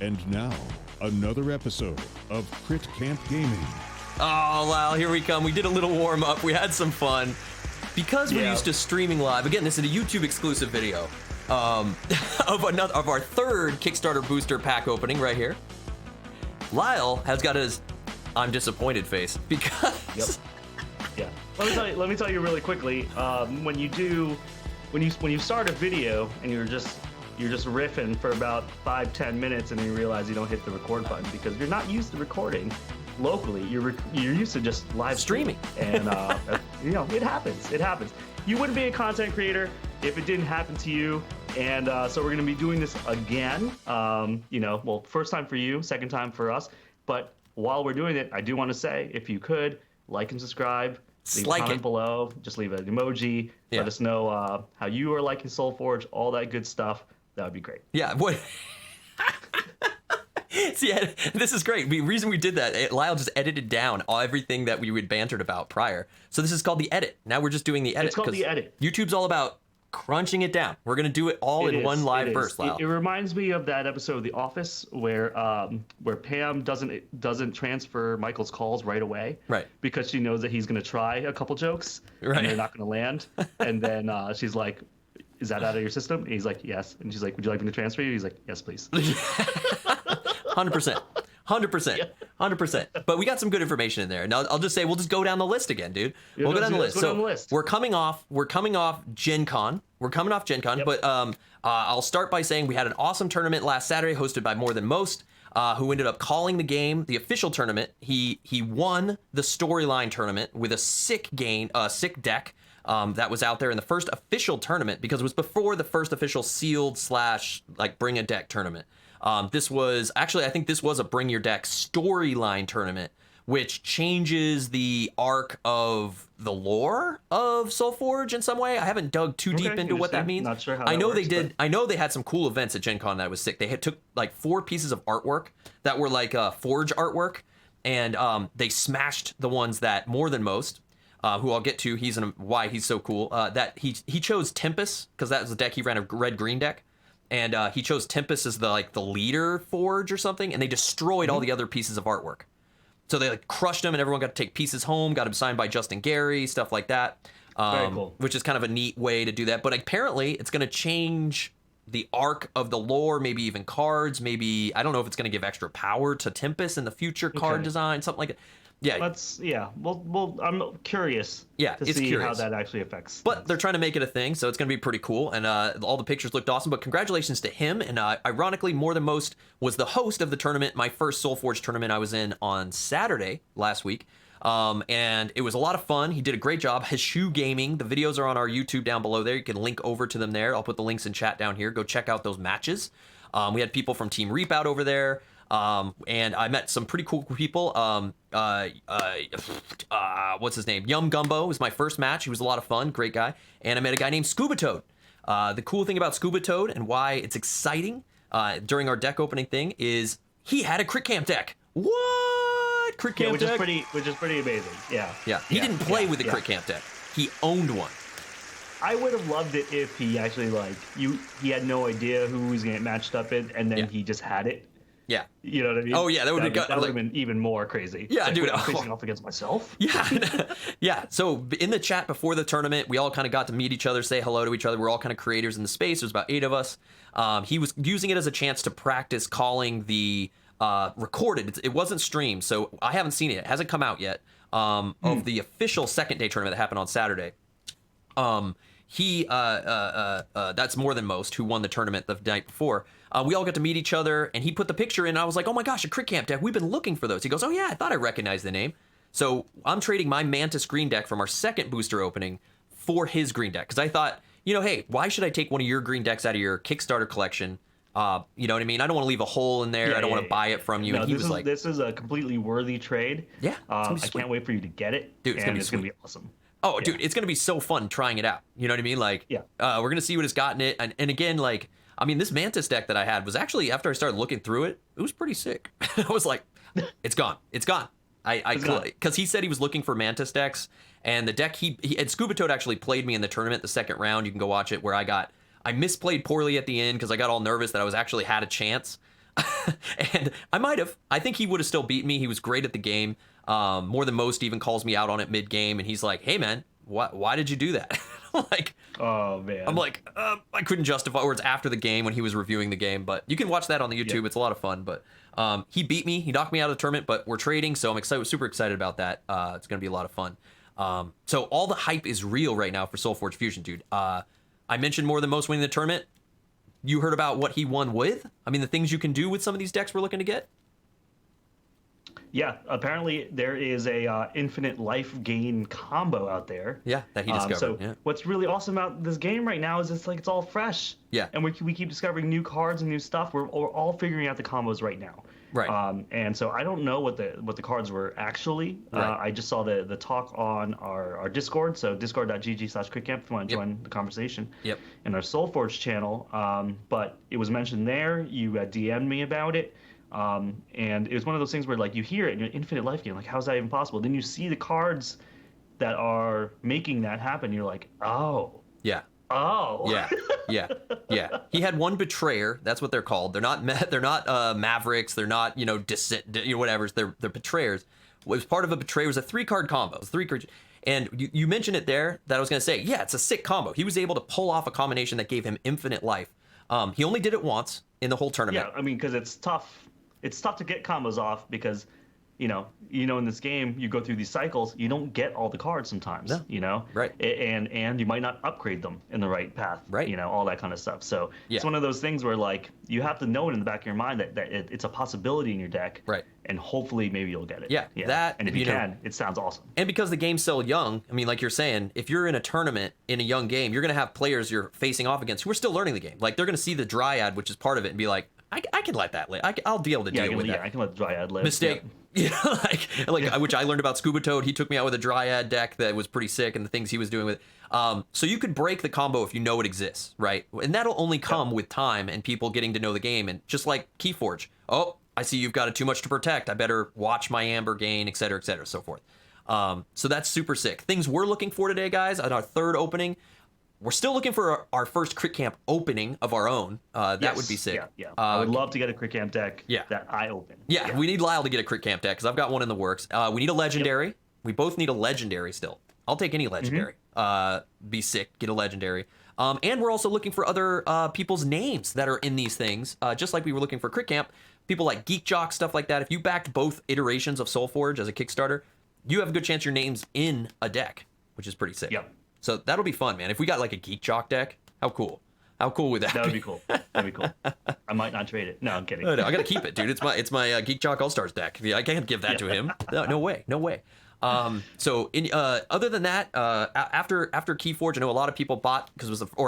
And now, another episode of Crit Camp Gaming. Oh, Lyle, here we come. We did a little warm-up. We had some fun. Because we're used to streaming live, again, this is a YouTube exclusive video of our third Kickstarter Booster pack opening right here. Lyle has got his I'm disappointed face because... Yeah. Let me tell you really quickly. When you start a video and you're just riffing for about 5-10 minutes and then you realize you don't hit the record button because you're not used to recording locally. You're used to just live streaming, and it happens. You wouldn't be a content creator if it didn't happen to you. And so we're going to be doing this again. First time for you, second time for us. But while we're doing it, I do want to say, if you could like and subscribe, leave a comment below, just leave an emoji, let us know how you are liking Solforge, all that good stuff. That would be great. Yeah. What? See, this is great. The reason we did that, Lyle just edited down everything that we had bantered about prior. So this is called the edit. Now we're just doing the edit. It's called the edit. YouTube's all about crunching it down. We're going to do it all in one live burst, Lyle. It reminds me of that episode of The Office where Pam doesn't transfer Michael's calls right away. Right. Because she knows that he's going to try a couple jokes and they're not going to land. And then she's like, is that out of your system? And he's like, yes. And she's like, would you like me to transfer you? He's like, yes, please. 100%. 100%. But we got some good information in there. Now I'll just say we'll just go down the list again, dude. We'll go down the list. We're coming off Gen Con. But I'll start by saying we had an awesome tournament last Saturday hosted by More Than Most, who ended up calling the game the official tournament. He won the storyline tournament with a sick deck. That was out there in the first official tournament because it was before the first official sealed / bring a deck tournament. This was actually, I think this was a bring your deck storyline tournament, which changes the arc of the lore of Solforge in some way. I haven't dug too deep into what that means. Not sure how I know that works, they did. I know they had some cool events at Gen Con that was sick. They took 4 pieces of artwork that were Forge artwork, and they smashed the ones that More Than Most, who I'll get to, why he's so cool, that he chose Tempest, because that was the deck he ran, a red-green deck, and he chose Tempest as the leader Forge or something, and they destroyed all the other pieces of artwork. So they crushed them, and everyone got to take pieces home, got them signed by Justin Gary, stuff like that, very cool. Which is kind of a neat way to do that. But apparently it's going to change the arc of the lore, maybe even cards, maybe, I don't know if it's going to give extra power to Tempest in the future card design, something like that. Yeah. Well, I'm curious to see how that actually affects. But they're trying to make it a thing, so it's going to be pretty cool. And all the pictures looked awesome. But congratulations to him. And ironically, More Than Most was the host of the tournament, my first Solforge tournament I was in on Saturday last week. And it was a lot of fun. He did a great job. Heshu Gaming. The videos are on our YouTube down below there. You can link over to them there. I'll put the links in chat down here. Go check out those matches. We had people from Team Reap out over there. And I met some pretty cool people. What's his name? Yum Gumbo was my first match. He was a lot of fun. Great guy. And I met a guy named Scuba Toad. The cool thing about Scuba Toad and why it's exciting during our deck opening thing is he had a Crit Camp deck. What? Crit Camp deck? Which is pretty amazing. Yeah. He didn't play with the Crit Camp deck. He owned one. I would have loved it if he actually he had no idea who he was going to get matched up in, and then he just had it. Yeah. You know what I mean? Oh, yeah. That would have been even more crazy. Yeah, dude. I'm facing off against myself. Yeah. Yeah. So in the chat before the tournament, we all kind of got to meet each other, say hello to each other. We're all kind of creators in the space. There's about 8 of us. He was using it as a chance to practice calling the recorded. It wasn't streamed, so I haven't seen it. It hasn't come out yet. Of the official second day tournament that happened on Saturday. That's More Than Most, who won the tournament the night before. We all got to meet each other, and he put the picture in, and I was like, oh my gosh, a Crit Camp deck. We've been looking for those. He goes, oh yeah, I thought I recognized the name. So I'm trading my Mantis green deck from our second booster opening for his green deck. Because I thought, hey, why should I take one of your green decks out of your Kickstarter collection? You know what I mean? I don't want to leave a hole in there. I don't want to buy it from you. No, and he was like, this is a completely worthy trade. Yeah. I can't wait for you to get it. Dude, it's going to be awesome. Oh, dude, it's going to be so fun trying it out. You know what I mean? We're going to see what it's got in it. And again, this Mantis deck that I had was actually, after I started looking through it, it was pretty sick. I was like, it's gone. It's gone. Because he said he was looking for Mantis decks, and the deck and Scuba Toad actually played me in the tournament the second round. You can go watch it, where I misplayed poorly at the end because I got all nervous that I was actually had a chance. And I might have. I think he would have still beat me. He was great at the game. More than most, even calls me out on it mid-game, and he's like, "Hey, man, why did you do that?" Like, oh man, I'm like, I couldn't justify. Or it's after the game when he was reviewing the game, but you can watch that on the YouTube. It's a lot of fun. But he beat me. He knocked me out of the tournament. But we're trading, so I'm excited, super excited about that. It's gonna be a lot of fun. So all the hype is real right now for Solforge Fusion, dude. I mentioned more than most winning the tournament. You heard about what he won with? I mean, the things you can do with some of these decks we're looking to get? Yeah, apparently there is a infinite life gain combo out there. Yeah, that he discovered. What's really awesome about this game right now is it's all fresh. Yeah. And we keep discovering new cards and new stuff. We're all figuring out the combos right now. Right. And so I don't know what the cards were actually. Right. I just saw the talk on our Discord, so discord.gg/quickcamp if you want to join the conversation. Yep. In our Solforge channel. But it was mentioned there. You DM'd me about it. And it was one of those things where like you hear it in an infinite life game, like how's that even possible? Then you see the cards that are making that happen. You're like, oh. Yeah. Oh. Yeah. He had one betrayer. That's what they're called. They're not mavericks. They're not whatever. They're betrayers. What was part of a betrayer was a 3-card combo. It was 3 cards. And you mentioned it there that I was going to say, yeah, it's a sick combo. He was able to pull off a combination that gave him infinite life. He only did it once in the whole tournament. Yeah, I mean, because it's tough. It's tough to get combos off because, in this game you go through these cycles. You don't get all the cards sometimes. No. Right. And you might not upgrade them in the right path. Right. All that kind of stuff. So it's one of those things where like you have to know it in the back of your mind that it's a possibility in your deck. Right. And hopefully maybe you'll get it. Yeah. That. And if you can, it sounds awesome. And because the game's so young, I mean, like you're saying, if you're in a tournament in a young game, you're going to have players you're facing off against who are still learning the game. Like they're going to see the Dryad, which is part of it, and be like, I can let that live. I'll be able to deal with that. Yeah, I can let the Dryad live. Mistake. Yeah. Which I learned about Scuba Toad. He took me out with a Dryad deck that was pretty sick, and the things he was doing with it. So you could break the combo if you know it exists, right? And that'll only come with time and people getting to know the game. And just like Keyforge, oh, I see you've got it too much to protect. I better watch my Amber gain, et cetera, so forth. So that's super sick. Things we're looking for today, guys, on our third opening. We're still looking for our first Crit Camp opening of our own. That would be sick. Yeah. I would love to get a Crit Camp deck that I open. Yeah, we need Lyle to get a Crit Camp deck because I've got one in the works. We need a legendary. Yep. We both need a legendary still. I'll take any legendary. Be sick, get a legendary. And we're also looking for other people's names that are in these things, just like we were looking for Crit Camp. People like Geek Jock, stuff like that. If you backed both iterations of Solforge as a Kickstarter, you have a good chance your name's in a deck, which is pretty sick. Yep. So that'll be fun, man. If we got like a Geek Jock deck, how cool? How cool would that be? That would be cool. That'd be cool. I might not trade it. No, I'm kidding. No, I gotta keep it, dude. It's my Geek Jock All Stars deck. I can't give that to him. No way. So other than that, after Keyforge, I know a lot of people bought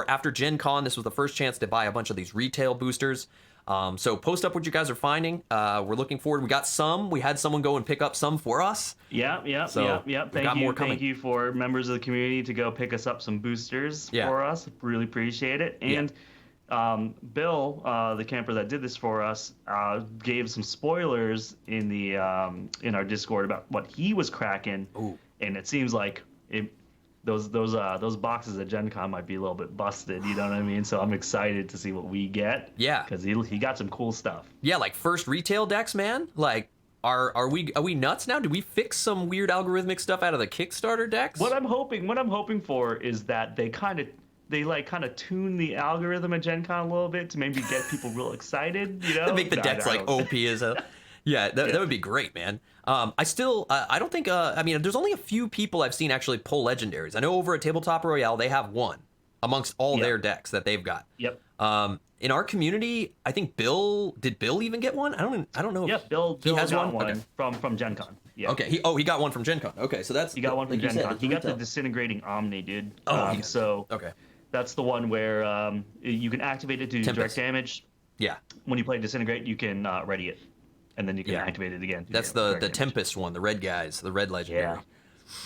after Gen Con, this was the first chance to buy a bunch of these retail boosters. So post up what you guys are finding. We're looking forward. We got some. We had someone go and pick up some for us. Yeah. Thank you for members of the community to go pick us up some boosters for us. Really appreciate it. And Bill, the camper that did this for us, gave some spoilers in our Discord about what he was cracking. Ooh. And it seems like those boxes at Gen Con might be a little bit busted, you know what I mean? So I'm excited to see what we get. Yeah. Because he got some cool stuff. Yeah, like first retail decks, man. Like, are we nuts now? Do we fix some weird algorithmic stuff out of the Kickstarter decks? What I'm hoping for is that they kind of tune the algorithm at Gen Con a little bit to maybe get people real excited, you know? Make the decks like OP as hell. Yeah, that would be great, man. I don't think, there's only a few people I've seen actually pull legendaries. I know over at Tabletop Royale, they have one amongst all their decks that they've got. Yep. In our community, I think did Bill even get one? I don't know. Yep, Bill has got one okay. from Gen Con. Yeah. Okay, he got one from Gen Con. Okay, so he got one from Gen Con. He got the Disintegrating Omni, dude. Okay. That's the one where you can activate it to do direct damage. Yeah. When you play Disintegrate, you can ready it. And then you can activate it again. That's the Tempest one, the red guys, the red legendary.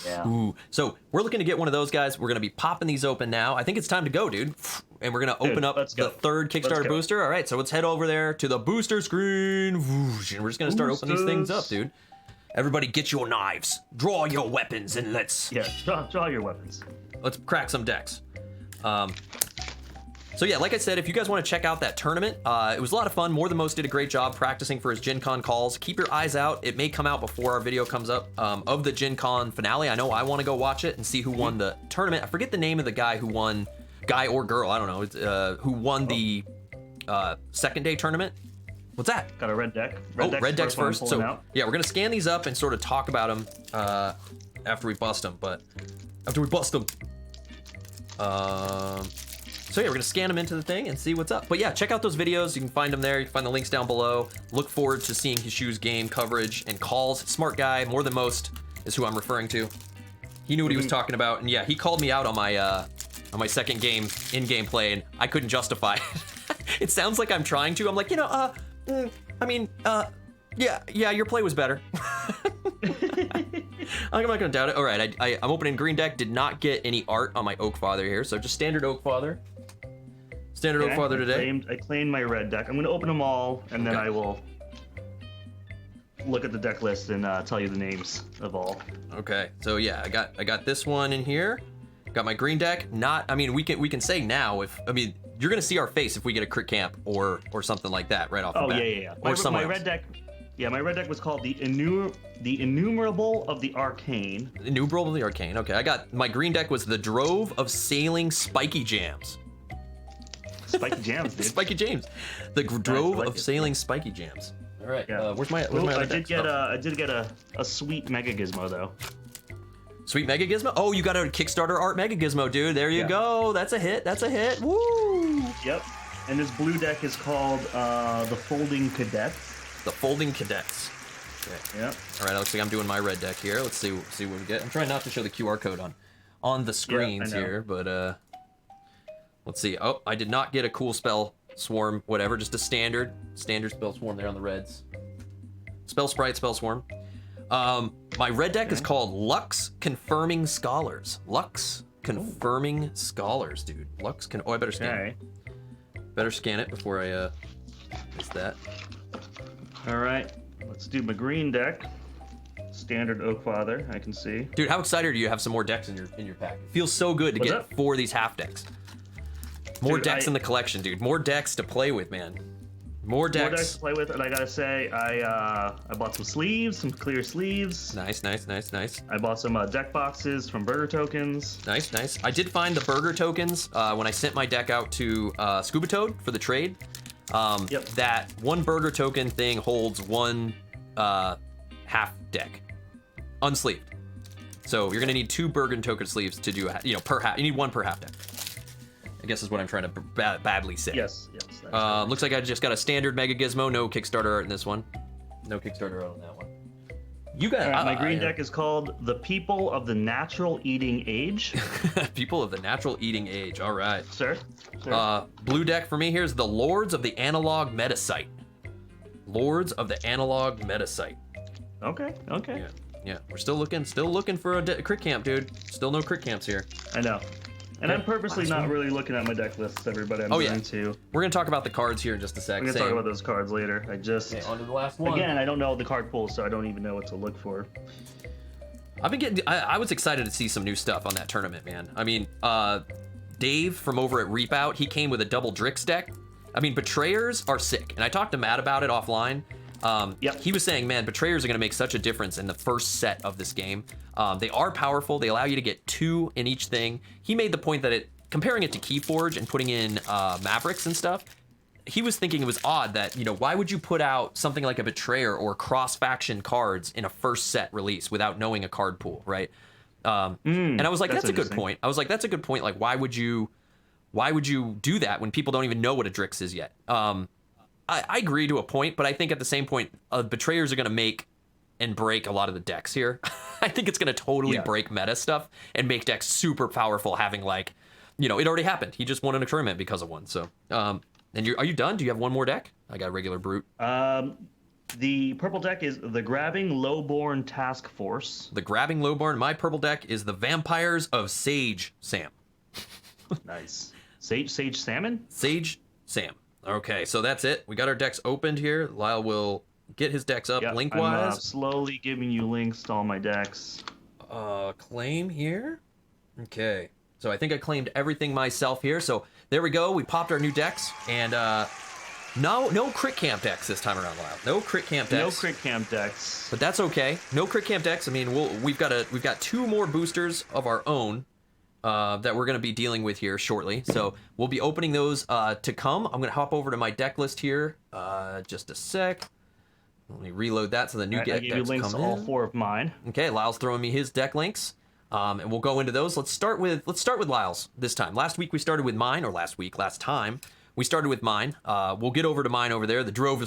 Yeah. Ooh. So we're looking to get one of those guys. We're going to be popping these open now. I think it's time to go, dude. And we're going to open up the third Kickstarter booster. All right, so let's head over there to the booster screen. And we're just going to start opening these things up, dude. Everybody get your knives. Draw your weapons and let's... Yeah, draw your weapons. Let's crack some decks. So yeah, like I said, if you guys want to check out that tournament, it was a lot of fun. More Than Most did a great job practicing for his Gen Con calls. Keep your eyes out. It may come out before our video comes up of the Gen Con finale. I know I want to go watch it and see who won the tournament. I forget the name of the guy who won, guy or girl, I don't know, who won the second day tournament. What's that? Got a red deck. Red deck's first. So out. yeah, we're gonna scan these up and sort of talk about them after we bust them. So yeah, we're gonna scan them into the thing and see what's up. But yeah, check out those videos. You can find them there. You can find the links down below. Look forward to seeing Hishu's game coverage and calls. Smart guy, More Than Most is who I'm referring to. He knew what he was talking about, and yeah, he called me out on my second game in-game play, and I couldn't justify it. It sounds like I'm trying to. I'm like, yeah, your play was better. I'm not gonna doubt it. All right, I'm opening green deck. Did not get any art on my Oak Father here, so just standard Oak Father. Standard Oak Father today. I claimed my red deck. I'm gonna open them all, and then I will look at the deck list and tell you the names of all. Okay, so yeah, I got this one in here. Got my green deck. We can say now you're gonna see our face if we get a crit camp or something like that right off the bat. Yeah. Or my red deck. Yeah, my red deck was called the Innumerable of the Arcane. Innumerable of the Arcane. Okay, I got my green deck was the Drove of Sailing Spiky Jams. Spiky Jams, dude. Spiky Jams. The Drove of Sailing Spiky Jams. All right. Yeah. Where's my I did get a sweet Mega Gizmo though. Sweet Mega Gizmo? Oh, you got a Kickstarter art Mega Gizmo, dude. There you go. That's a hit. Woo! Yep. And this blue deck is called the Folding Cadets. The Folding Cadets. Okay. Yep. All right, looks like I'm doing my red deck here. Let's see what we get. I'm trying not to show the QR code on the screens here, but let's see. Oh, I did not get a cool spell swarm, whatever. Just a standard spell swarm there on the reds. Spell sprite, spell swarm. My red deck is called Lux Confirming Scholars. Lux Confirming Scholars, dude. I better scan it. Better scan it before I miss that. All right, let's do my green deck. Standard Oak Father, I can see. Dude, how excited are you to have some more decks in your pack? It feels so good to get 4 of these half decks. More decks in the collection, dude. More decks to play with, man. More decks to play with, and I gotta say, I bought some sleeves, some clear sleeves. Nice. I bought some deck boxes from Burger Tokens. Nice. I did find the Burger Tokens when I sent my deck out to Scuba Toad for the trade. That one Burger Token thing holds one half deck, unsleeved. So you're gonna need 2 Burger Token sleeves to do per half. You need 1 per half deck, I guess is what I'm trying to badly say. Yes. Looks like I just got a standard Mega Gizmo. No Kickstarter art in this one. No Kickstarter art on that one. You got my green deck is called the People of the Natural Eating Age. People of the Natural Eating Age. All right. Sir. Blue deck for me here is the Lords of the Analog Metasite. Lords of the Analog Metasite. Okay. Yeah. We're still looking for a crit camp, dude. Still no crit camps here. I know. And I'm purposely not really looking at my deck lists, everybody. I'm going to. We're going to talk about the cards here in just a sec. We're going to talk about those cards later. On to the last one. Again, I don't know the card pool, so I don't even know what to look for. I was excited to see some new stuff on that tournament, man. I mean, Dave from over at Reap Out, he came with a double Drix deck. I mean, Betrayers are sick. And I talked to Matt about it offline. He was saying, man, Betrayers are going to make such a difference in the first set of this game. They are powerful. They allow you to get 2 in each thing. He made the point that comparing it to Keyforge and putting in Mavericks and stuff, he was thinking it was odd that, why would you put out something like a Betrayer or cross-faction cards in a first set release without knowing a card pool, right? And I was like, that's a good point. Like, why would you do that when people don't even know what a Drix is yet? I agree to a point, but I think at the same point, Betrayers are going to make and break a lot of the decks here. I think it's going to totally break meta stuff and make decks super powerful, having it already happened. He just won in a tournament because of one. So, and are you done? Do you have one more deck? I got a regular Brute. The purple deck is the Grabbing Lowborn Task Force. The Grabbing Lowborn. My purple deck is the Vampires of Sage Sam. Nice. Sage Salmon? Sage Sam. Okay, so that's it. We got our decks opened here. Lyle will get his decks up link-wise. I'm slowly giving you links to all my decks. Claim here. Okay, so I think I claimed everything myself here. So there we go. We popped our new decks, and no crit camp decks this time around, Lyle. No crit camp decks. No crit camp decks. But that's okay. No crit camp decks. I mean, we've got 2 more boosters of our own that we're going to be dealing with here shortly. So we'll be opening those to come. I'm going to hop over to my deck list here. Just a sec. Let me reload that so the new deck decks come in. I gave you links to all 4 of mine. Okay, Lyle's throwing me his deck links. And we'll go into those. Let's start with Lyle's this time. Last time we started with mine. We'll get over to mine over there. The drove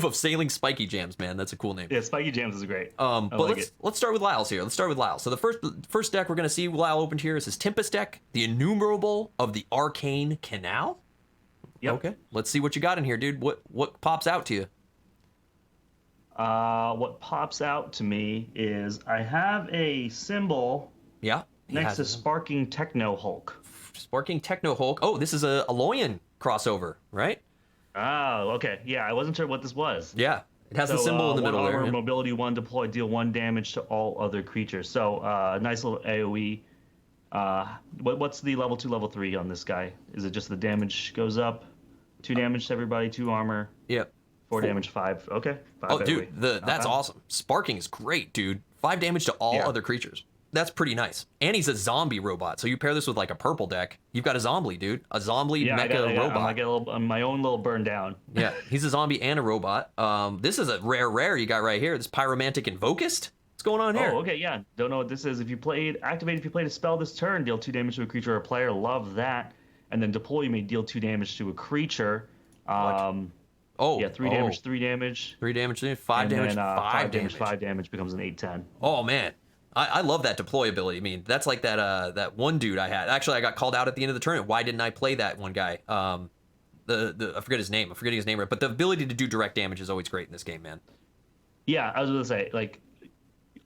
of sailing spiky jams, man. That's a cool name. Yeah, spiky jams is great. But let's start with Lyle's here. Let's start with Lyle. So the first deck we're gonna see Lyle opened here is his Tempest deck, the Innumerable of the Arcane Canal. Yep. Okay. Let's see what you got in here, dude. What pops out to you? What pops out to me is I have a symbol. Yeah. Next to Sparking Techno Hulk. Sparking Techno Hulk. Oh, this is a Aloyan crossover, right? Oh, okay. Yeah, I wasn't sure what this was. Yeah, it has the symbol in the middle armor, there. Mobility 1, deploy, deal 1 damage to all other creatures. So, nice little AoE. What's the level 2, level 3 on this guy? Is it just the damage goes up? 2 damage to everybody, 2 armor. Yep. 4 damage, 5. Okay. 5 oh, AoE. dude, that's awesome. Sparking is great, dude. 5 damage to all other creatures. That's pretty nice. And he's a zombie robot. So you pair this with like a purple deck, you've got a zombie, dude. A zombie mecha robot. I get my own little burn down. Yeah, he's a zombie and a robot. This is a rare you got right here. This Pyromantic Invocist. What's going on here? Oh, okay, yeah. Don't know what this is. If you played a spell this turn, deal 2 damage to a creature or a player. Love that. And then deploy, you may deal 2 damage to a creature. Yeah, 3 damage, 3 damage. 3 damage, 5 damage, 5 damage. 5 damage becomes an 8/10. Oh, man. I love that deployability. I mean, that's like that one dude I had. Actually, I got called out at the end of the tournament. Why didn't I play that one guy? I forget his name. I'm forgetting his name right. But the ability to do direct damage is always great in this game, man. Yeah, I was going to say, like,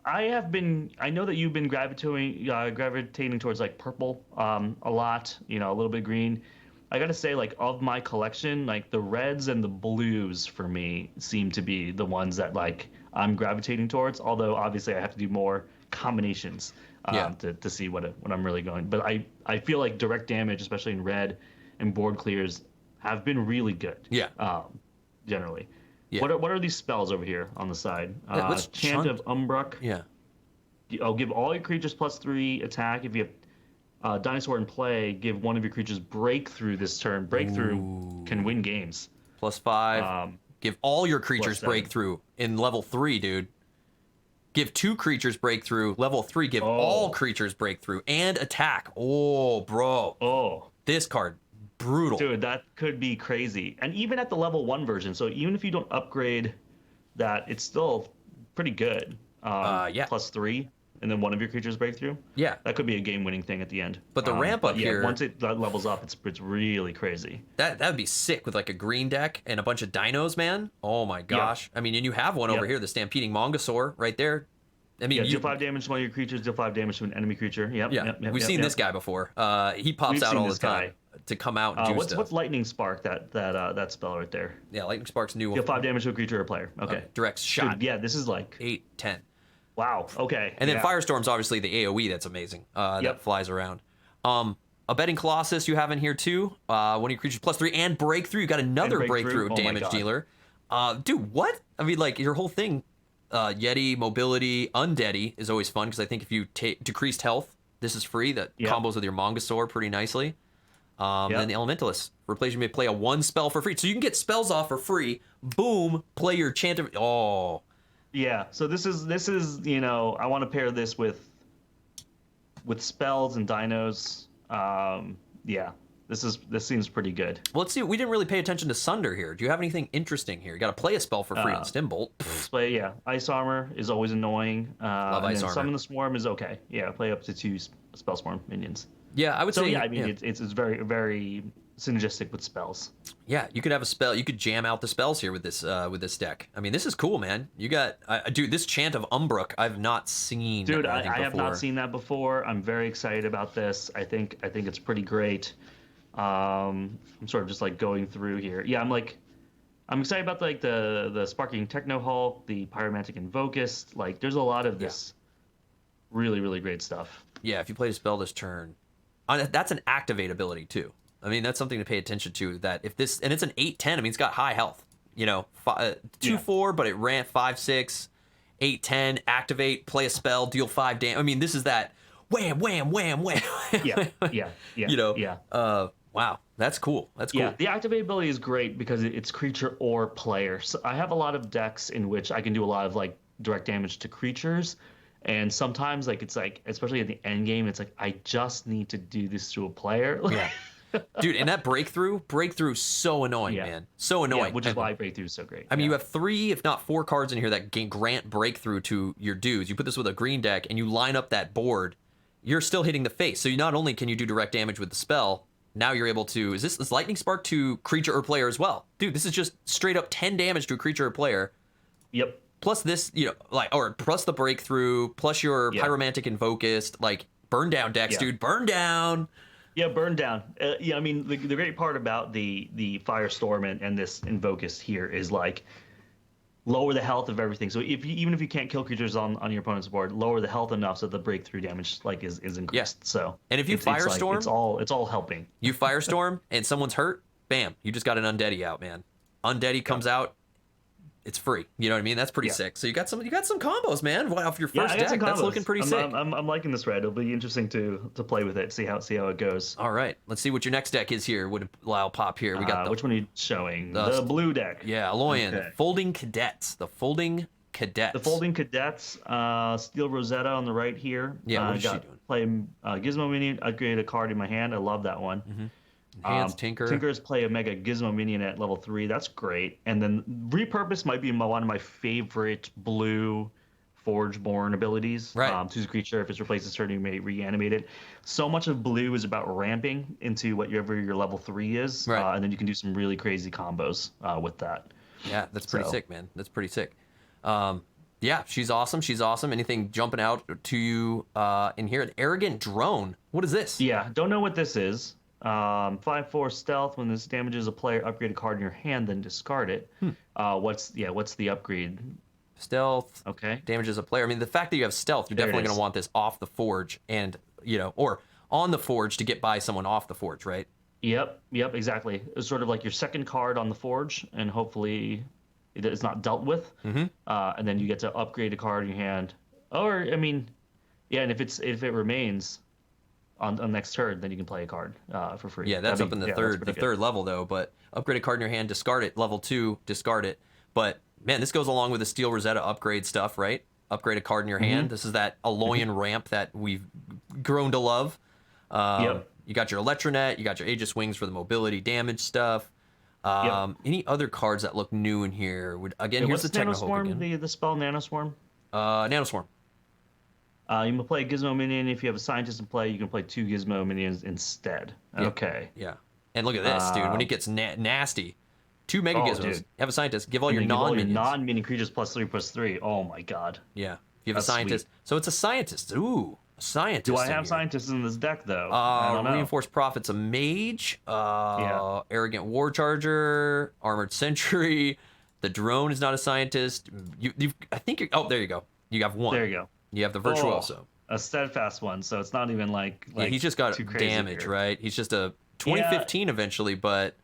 I know that you've been gravitating towards like purple a lot, a little bit green. I gotta say, like, of my collection, like the reds and the blues for me seem to be the ones that like I'm gravitating towards. Although obviously I have to do more combinations to see what I'm really going. But I feel like direct damage, especially in red and board clears, have been really good. Yeah. Generally. Yeah. What are these spells over here on the side? Chant of Umbruck. Yeah. I'll give all your creatures +3 attack. If you have Dinosaur in play, give one of your creatures Breakthrough this turn. Breakthrough can win games. +5. Give all your creatures Breakthrough in level 3, dude. Give 2 creatures Breakthrough. Level 3, give all creatures Breakthrough and attack. Oh, bro. Oh. This card, brutal. Dude, that could be crazy. And even at the level 1 version, so even if you don't upgrade that, it's still pretty good. Yeah. +3. And then one of your creatures Breakthrough. Yeah, that could be a game-winning thing at the end. But the ramp up here, once it levels up, it's really crazy. That would be sick with like a green deck and a bunch of dinos, man. Oh my gosh! I mean, and you have one over here, the Stampeding Mongosaur, right there. I mean, deal 5 damage to one of your creatures. Deal 5 damage to an enemy creature. Yep. We've seen this guy before. He pops out all the time to come out and do stuff. What's Lightning Spark? That spell right there. Yeah, Lightning Spark's new. Deal 5 damage to a creature or a player. Okay. Direct shot. Dude, yeah, this is like 8, 10. Wow. Okay. And then Firestorm's obviously the AoE that's amazing. That flies around. A Betting Colossus you have in here too. One of your creatures +3 and Breakthrough. You got another breakthrough damage dealer. Dude, what? I mean, like your whole thing. Yeti, Mobility, Undeady is always fun because I think if you take decreased health, this is free. That combos with your Mongosaur pretty nicely. And the Elementalist. Replace, you may play a 1 spell for free. So you can get spells off for free. Boom. Play your Chant of... Oh. Yeah, so this is I want to pair this with spells and dinos. This seems pretty good. Well, let's see. We didn't really pay attention to Sunder here. Do you have anything interesting here? You got to play a spell for free on Stimbolt. Play, Ice Armor is always annoying. Love Ice Armor. Summon the Swarm is okay. Yeah, play up to 2 Spell Swarm minions. Yeah, I would say. Yeah, I mean it's very very synergistic with spells. Yeah, you could have a spell. You could jam out the spells here with this deck. I mean, this is cool, man. You got, dude, this Chant of Umbrook I've not seen. Dude, I have not seen that before. I'm very excited about this. I think it's pretty great. I'm sort of just like going through here. Yeah, I'm excited about like the Sparking Techno Hulk, the Pyromantic Invocist. Like, there's a lot of this really really great stuff. Yeah, if you play a spell this turn, that's an activate ability too. I mean, that's something to pay attention to. That if this, and it's an 8/10. I mean, it's got high health. 2/4, but it ran 5/6, 8/10. Activate, play a spell, deal 5 damage. I mean, this is that wham, wham, wham, wham. Wow, that's cool. That's cool. Yeah, the activate ability is great because it's creature or player. So I have a lot of decks in which I can do a lot of like direct damage to creatures. And sometimes, like, it's like, especially at the end game, it's like, I just need to do this to a player. Yeah. Dude, and that breakthrough so annoying, man. So annoying. Yeah, which is why breakthrough is so great. I mean, you have 3, if not 4 cards in here that grant breakthrough to your dudes. You put this with a green deck and you line up that board, you're still hitting the face. So you not only can you do direct damage with the spell, now you're able to, is Lightning Spark to creature or player as well? Dude, this is just straight up 10 damage to a creature or player. Yep. Plus this, or plus the breakthrough, plus your Pyromantic and Focused, like, burn down decks, dude. Burn down. Yeah, burn down. I mean, the great part about the Firestorm and this Invocus here is, like, lower the health of everything. So even if you can't kill creatures on your opponent's board, lower the health enough so the breakthrough damage, like, is increased. Yeah. So, and if you Firestorm, it's all helping. You Firestorm and someone's hurt, bam, you just got an Undeady out, man. Undeady comes out. It's free. You know what I mean? That's pretty sick. So you got some combos, man. Off your first deck. That's looking pretty sick. I'm liking this red. It'll be interesting to play with it, see how it goes. All right. Let's see what your next deck is here. Would Lyle pop here? We got which one are you showing? The blue deck. Yeah, Aloyan. Okay. Folding Cadets. The Folding Cadets. Steel Rosetta on the right here. Yeah, what is she doing? Play Gizmo Minion, upgrade a card in my hand. I love that one. Mm-hmm. Enhance Tinker. Tinkers play a Mega Gizmo Minion at level 3. That's great. And then Repurpose might be one of my favorite blue Forgeborn abilities. Right. Choose a creature. If it's replaces turn, you may reanimate it. So much of blue is about ramping into whatever your level 3 is. Right. And then you can do some really crazy combos with that. Yeah, that's pretty sick, man. That's pretty sick. Yeah, she's awesome. Anything jumping out to you in here? An Arrogant Drone. What is this? Yeah, don't know what this is. 5/4 stealth. When this damages a player, upgrade a card in your hand, then discard it. What's the upgrade? Stealth. Okay. Damages a player. I mean, the fact that you have stealth, you're definitely going to want this off the forge and or on the forge to get by someone off the forge, right? Yep, exactly. It's sort of like your second card on the forge, and hopefully it's not dealt with. Mm-hmm. And then you get to upgrade a card in your hand. Or I mean, yeah, and if it remains on next turn, then you can play a card for free. Yeah, that's up in the third level though. But upgrade a card in your hand, discard it. Level 2, discard it. But man, this goes along with the Steel Rosetta upgrade stuff, right? Upgrade a card in your hand. This is that Aloyan ramp that we've grown to love. You got your Electronet, you got your Aegis Wings for the mobility damage stuff. Any other cards that look new in here? Here's the Technohope again. The spell Nanoswarm? Nanoswarm. You can play Gizmo Minion. If you have a Scientist in play, you can play 2 Gizmo Minions instead. Okay. Yeah. And look at this, dude. When it gets nasty, 2 Mega Gizmos. Dude. Have a Scientist. Give all your non-minions. Non-minion creatures +3/+3. Oh my god. Yeah. If you have a Scientist. Sweet. So it's a Scientist. Ooh. A Scientist. Do I have Scientists in this deck, though? I don't know. Reinforced Prophet's a Mage. Arrogant War Charger. Armored Sentry. The Drone is not a Scientist. I think you're... Oh, there you go. You have 1. There you go. You have the Virtuoso. A Steadfast one, so it's not even like he's just got damage, right? He's just a 2015 eventually, but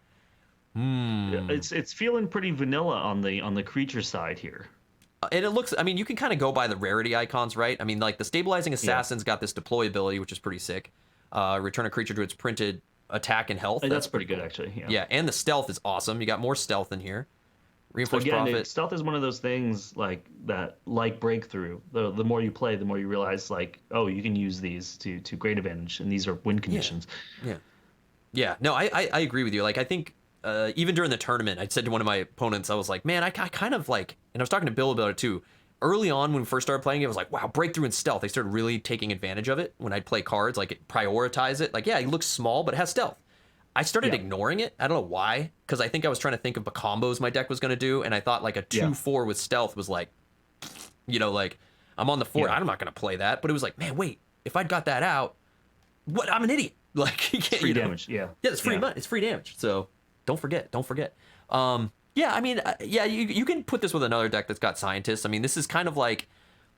it's feeling pretty vanilla on the creature side here. And it looks, I mean, you can kind of go by the rarity icons, right? I mean, like the Stabilizing Assassin's got this deploy ability, which is pretty sick. Return a creature to its printed attack and health. That's pretty good, actually. Yeah, and the stealth is awesome. You got more stealth in here. Reinforced Prophet. Stealth is one of those things like Breakthrough. The more you play, the more you realize, like, oh, you can use these to great advantage, and these are win conditions. Yeah. No, I agree with you. Like, I think even during the tournament, I said to one of my opponents, I was like, man, I kind of like, and I was talking to Bill about it too. Early on, when we first started playing it, I was like, wow, Breakthrough and Stealth. They started really taking advantage of it when I'd play cards, like prioritize it. Like, yeah, it looks small, but it has stealth. I started ignoring it. I don't know why, because I think I was trying to think of the combos my deck was going to do, and I thought like a 2/4 with stealth was like, like I'm on the 4. I'm not going to play that. But it was like, man, wait, if I'd got that out, what? I'm an idiot. Like, you can't, free damage. Yeah, it's free money. It's free damage. So don't forget. Yeah, I mean, you can put this with another deck that's got Scientists. I mean, this is kind of like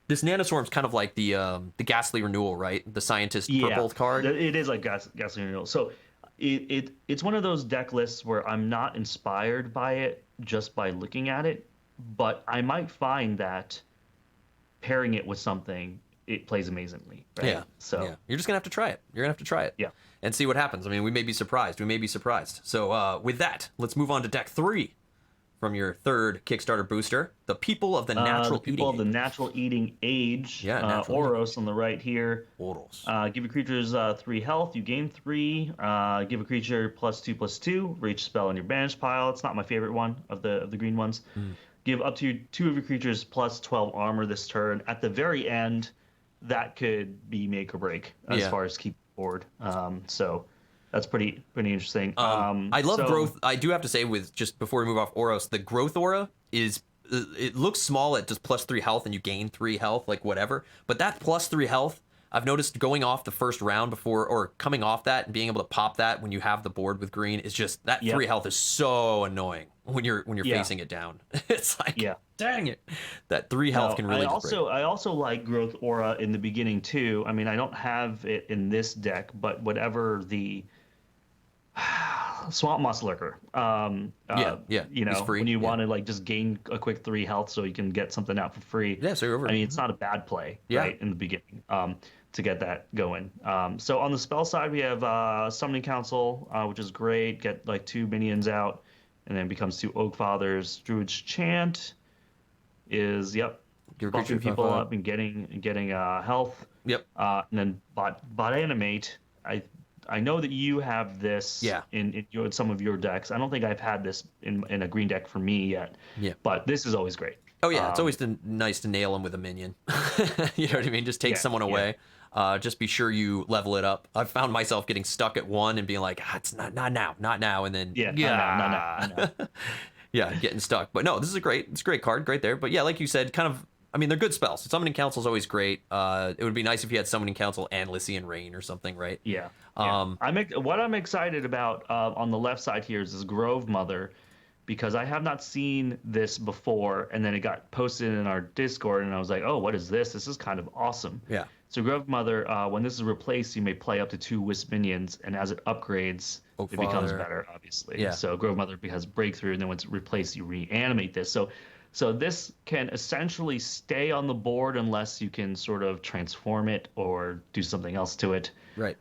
this Nanoswarm's kind of like the Ghastly Renewal, right? The Scientist purple card. It is like Ghastly Renewal. So It's one of those deck lists where I'm not inspired by it just by looking at it, but I might find that pairing it with something, it plays amazingly. Right? Yeah. So yeah. You're just gonna have to try it. You're gonna have to try it. Yeah. And see what happens. I mean, we may be surprised. So with that, let's move on to deck 3 from your third Kickstarter booster, the People of the Natural Eating Age. Yeah, Oros on the right here. Oros. Give your creatures 3 health. You gain 3. Give a creature +2/+2 for each spell in your banished pile. It's not my favorite one of the green ones. Give up to 2 of your creatures +12 armor this turn. At the very end, that could be make or break as far as keep board. So that's pretty interesting. I love growth. I do have to say, with just before we move off Oros, the growth aura is, it looks small at just +3 health and you gain 3 health, like whatever. But that +3 health, I've noticed going off the first round before, or coming off that and being able to pop that when you have the board with green, is just, that 3 health is so annoying when you're facing it down. It's like, dang it, that 3 health can really. I also like growth aura in the beginning too. I mean, I don't have it in this deck, but whatever the Swamp Moss Lurker. You know, when you want to like just gain a quick 3 health so you can get something out for free. Yeah, so you're over. I mean, it's not a bad play, right, in the beginning, to get that going. So on the spell side, we have Summoning Council, which is great. Get like 2 minions out, and then becomes 2 Oak Fathers. Druid's Chant is buffing people up and getting health. Yep. And then bot animate. I know that you have this in some of your decks. I don't think I've had this in a green deck for me yet. Yeah. But this is always great. Oh yeah, it's always nice to nail them with a minion. You know what I mean? Just take someone away. Just be sure you level it up. I've found myself getting stuck at 1 and being like, it's not now, and then not now. Yeah, getting stuck. But no, this is a great card, great there. But yeah, like you said, kind of, I mean, they're good spells. Summoning Council is always great. It would be nice if you had Summoning Council and Lycian Rain or something, right? Yeah. What I'm excited about on the left side here is this Grove Mother, because I have not seen this before, and then it got posted in our Discord, and I was like, oh, what is this? This is kind of awesome. Yeah. So Grove Mother, when this is replaced, you may play up to 2 Wisp minions, and as it upgrades, it becomes better, obviously. Yeah. So Grove Mother has Breakthrough, and then when it's replaced, you reanimate this. So this can essentially stay on the board unless you can sort of transform it or do something else to it. Right.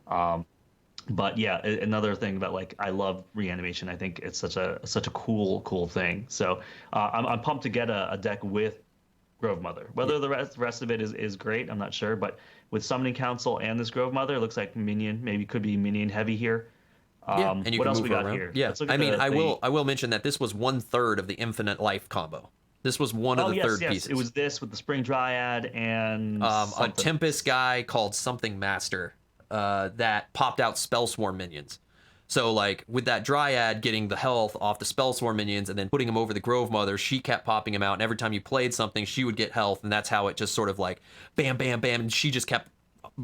But yeah, another thing about, like, I love reanimation. I think it's such a cool thing. So I'm pumped to get a deck with Grove Mother. Whether the rest of it is great, I'm not sure. But with Summoning Council and this Grove Mother, it looks like could be minion heavy here. And you what can else move we got around here? Yeah, I mean, I will mention that this was 1/3 of the Infinite Life combo. This was one of the third pieces. It was this with the Spring Dryad and a Tempest guy called something Master that popped out Spellswarm minions. So like with that Dryad getting the health off the Spellswarm minions and then putting them over the Grove Mother, she kept popping them out, and every time you played something, she would get health, and that's how it just sort of like bam, bam, bam, and she just kept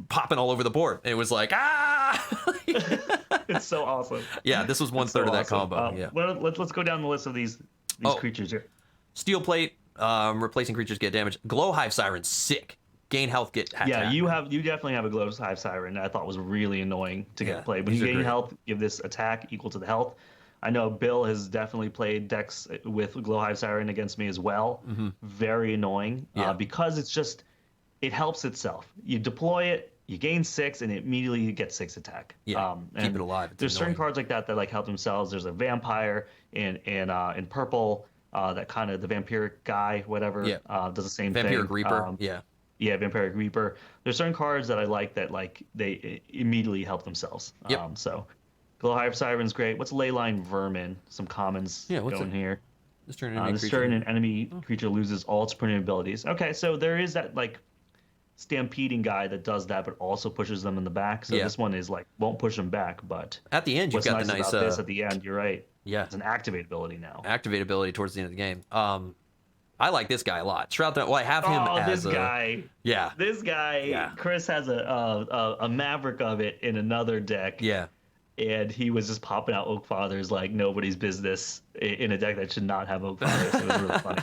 popping all over the board. And it was like, It's so awesome. Yeah, this was 1/3 of that combo. Well, let's go down the list of these creatures here. Steel Plate, replacing creatures get damage. Glowhive Siren, sick. Gain health, get attack. Yeah, you definitely have a Glowhive Siren that I thought was really annoying to get played. When you gain health, give this attack equal to the health. I know Bill has definitely played decks with Glowhive Siren against me as well. Mm-hmm. Very annoying because it helps itself. You deploy it, you gain 6, and it immediately gets 6 attack. Yeah, keep it alive. There's certain cards like that like help themselves. There's a Vampire in purple. That kind of the vampiric guy, whatever, does the same thing. Vampiric Reaper, Yeah, Vampiric Reaper. There's certain cards that I like that like they immediately help themselves. So Glowhive Siren's great. What's Leyline Vermin? Some commons going here. This turn an enemy creature loses all its permanent abilities. Okay, so there is that like stampeding guy that does that, but also pushes them in the back. So this one is like won't push them back, but at the end you've got nice the nice about this at the end. You're right. Yeah, it's an activate ability now. Activate ability towards the end of the game. I like this guy a lot. Shroud. Well, I have him as this guy. Yeah. This guy. Yeah. Chris has a Maverick of it in another deck. Yeah. And he was just popping out Oak Fathers like nobody's business in a deck that should not have Oak Fathers. So it was really funny.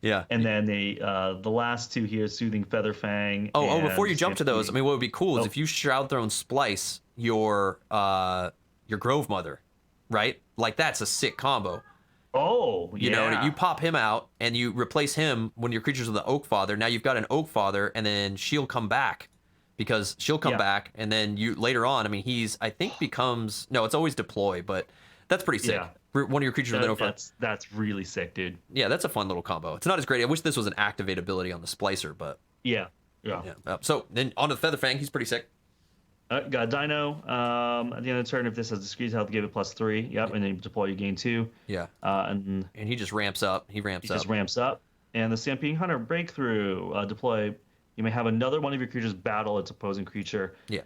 Yeah. And then the last two here, Soothing Featherfang. Oh, before you jump to those, I mean, what would be cool is Oh. if you Shroud Throne Splice your Grove Mother, right? Like that's a sick combo. Oh, yeah. You know, and you pop him out and you replace him when your creature's with the Oak Father. Now you've got an Oak Father, and then she'll come back because she'll come back, and then you later on. I mean, I think becomes no, it's always deploy, but that's pretty sick. Yeah. One of your creatures with an Oak Father. That's really sick, dude. Yeah, that's a fun little combo. It's not as great. I wish this was an activate ability on the Splicer, but Yeah. So then on to the Featherfang, he's pretty sick. Got Dino. At the end of the turn, if this has discreet health, give it +3. Yep, and then you deploy, you gain 2. Yeah. And he just ramps up. He just ramps up. And the Stampeding Hunter Breakthrough. Deploy. You may have another one of your creatures battle its opposing creature. Yeah.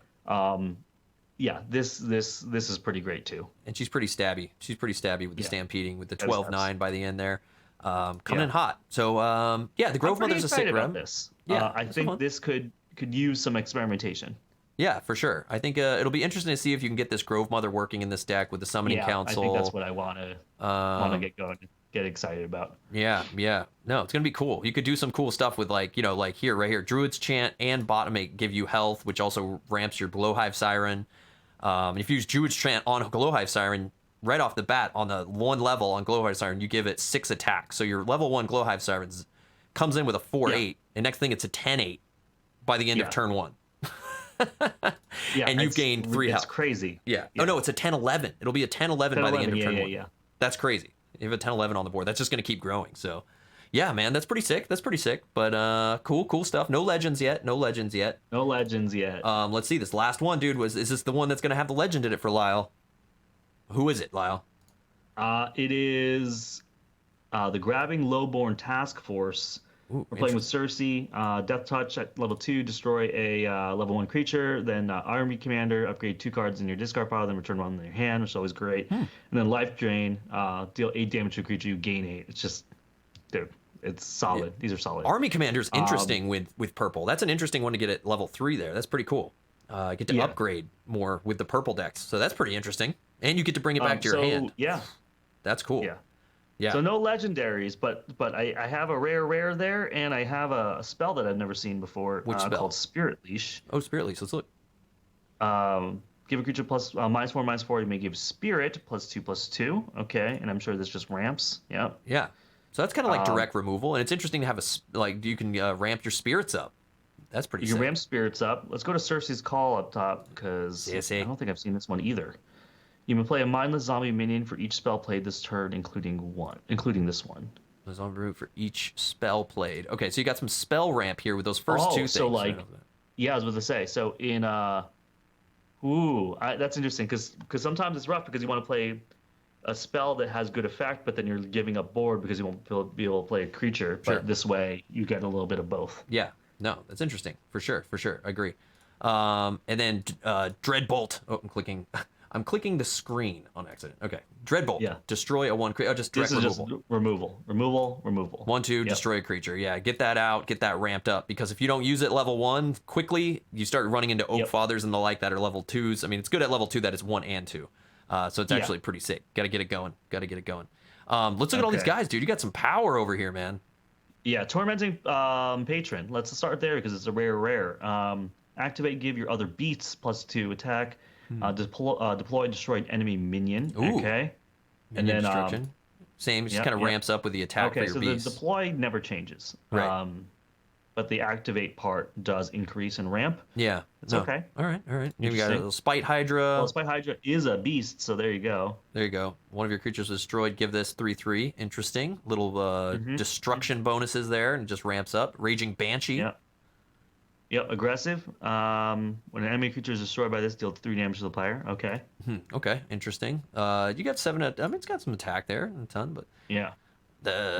Yeah. This is pretty great too. And she's pretty stabby. She's pretty stabby with the Stampeding, with the 12/9 by the end there. Coming in hot. So the Grove Mother's a sick run. This. Yeah. I think this could use some experimentation. Yeah, for sure. I think it'll be interesting to see if you can get this Grove Mother working in this deck with the Summoning Council. I think that's what I want to get going, get excited about. Yeah. No, it's gonna be cool. You could do some cool stuff with like here, right here, Druid's Chant and Bottomate give you health, which also ramps your Glowhive Siren. And if you use Druid's Chant on Glowhive Siren, right off the bat on the 1 level on Glowhive Siren, you give it 6 attacks. So your level 1 Glowhive Siren comes in with a 4/8, and next thing it's a 10/8 by the end of turn 1. And you've gained 3 health. It's crazy. Yeah. Oh no, it's a 10/11. It'll be a 10/11 by the end of turn 1. Yeah. That's crazy. You have a 10/11 on the board. That's just going to keep growing. So, yeah, man, that's pretty sick. But cool stuff. No legends yet. Let's see. This last one, dude, is this the one that's going to have the legend in it for Lyle? Who is it, Lyle? It is the Grabbing Lowborn Task Force. Ooh, we're playing with Cersei. Death Touch at level 2, destroy a level 1 creature. Then Army Commander, upgrade 2 cards in your discard pile, then return 1 in your hand, which is always great. And then Life Drain, deal 8 damage to a creature, you gain 8. It's just, dude, it's solid. Yeah. These are solid. Army Commander's interesting with purple. That's an interesting one to get at level 3 there. That's pretty cool. Get to upgrade more with the purple decks. So that's pretty interesting. And you get to bring it back to your hand. Yeah. That's cool. Yeah. So no legendaries, but I have a rare there, and I have a spell that I've never seen before. Which spell? Called Spirit Leash. Oh, Spirit Leash. Let's look. Give a creature plus -4/-4. You may give Spirit +2/+2. Okay, and I'm sure this just ramps. Yeah. Yeah. So that's kind of like direct removal, and it's interesting to have you can ramp your spirits up. That's pretty. You can ramp spirits up. Let's go to Cersei's Call up top because I don't think I've seen this one either. You may play a mindless zombie minion for each spell played this turn, including this one. Zombie root for each spell played. Okay, so you got some spell ramp here with those first 2 things. So I was about to say. So in that's interesting because sometimes it's rough because you want to play a spell that has good effect, but then you're giving up board because you won't be able to play a creature. Sure. But this way, you get a little bit of both. Yeah. No, that's interesting for sure. I agree. And then Dreadbolt. Oh, I'm clicking the screen on accident. Okay. Dreadbolt. Yeah. Destroy a 1 creature. Just direct removal. Just removal. 1/2. Destroy a creature. Yeah. Get that out. Get that ramped up because if you don't use it level 1 quickly, you start running into Oak Fathers and the like that are level 2s. I mean, it's good at level 2 that it's 1 and 2. So it's actually pretty sick. Got to get it going. Let's look at all these guys, dude. You got some power over here, man. Yeah. Tormenting Patron. Let's start there because it's a rare. Activate. Give your other beasts +2 attack. Deploy destroyed enemy minion. Ooh. Okay. Minion destruction. Same, it just kind of ramps up with the attack for your beast. Okay, so the deploy never changes. Right. But the activate part does increase and ramp. Yeah. It's okay. All right. You got a little Spite Hydra. Well, Spite Hydra is a beast, so there you go. One of your creatures was destroyed. Give this 3/3. Interesting. Little destruction bonuses there, and it just ramps up. Raging Banshee. Yep, aggressive. When an enemy creature is destroyed by this, deal 3 damage to the player. Okay. Okay, interesting. You got 7. I mean, it's got some attack there, a ton, but yeah.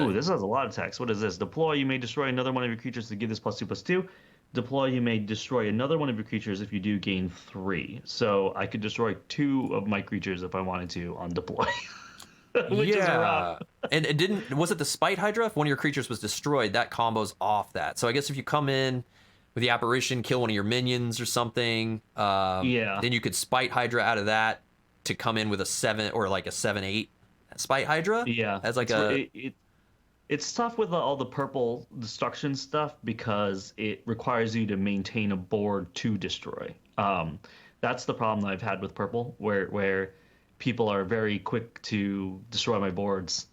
Ooh, this has a lot of attacks. What is this? Deploy. You may destroy another one of your creatures to give this +2/+2. Deploy. You may destroy another one of your creatures if you do gain 3. So I could destroy 2 of my creatures if I wanted to on deploy. Which is rough. And was it the Spite Hydra? If one of your creatures was destroyed, that combo's off that. So I guess if you come in with the apparition, kill one of your minions or something. Then you could Spite Hydra out of that to come in with a 7 or like a 7/8 Spite Hydra. Yeah, as like It's tough with all the purple destruction stuff because it requires you to maintain a board to destroy. That's the problem that I've had with purple, where people are very quick to destroy my boards.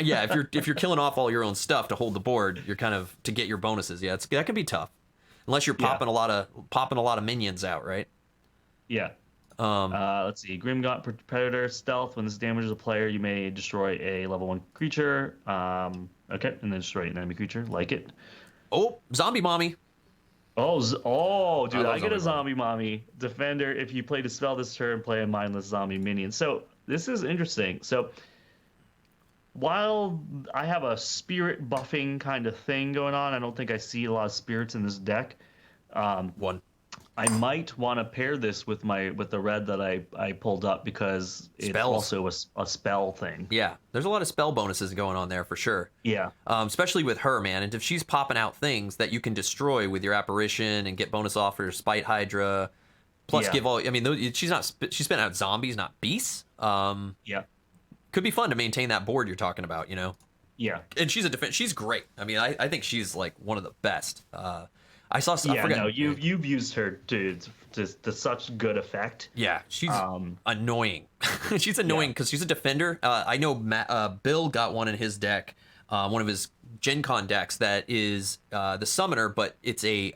Yeah, if you're killing off all your own stuff to hold the board, you're kind of to get your bonuses. Yeah, that can be tough, unless you're popping a lot of minions out, right? Yeah. Let's see. Grimgaunt Predator Stealth. When this damages a player, you may destroy a level 1 creature. Okay, and then destroy an enemy creature. Like it. Oh, zombie mommy. Oh, dude, I get a zombie zombie mommy. Defender, if you play the spell this turn, play a mindless zombie minion. So this is interesting. So while I have a spirit buffing kind of thing going on, I don't think I see a lot of spirits in this deck. One. I might want to pair this with the red that I pulled up because it's Spells. also a spell thing. Yeah, there's a lot of spell bonuses going on there for sure. Yeah. Especially with her, man. And if she's popping out things that you can destroy with your apparition and get bonus off her Spite Hydra, plus give all. I mean, she's spitting out zombies, not beasts. Yeah. Could be fun to maintain that board you're talking about, you know. Yeah. And she's a defense. She's great. I mean, I think she's like one of the best. I saw. Yeah, no, you've used her to such good effect. Yeah, she's annoying. She's annoying because she's a defender. I know Bill got one in his deck, one of his Gen Con decks that is the summoner, but it's a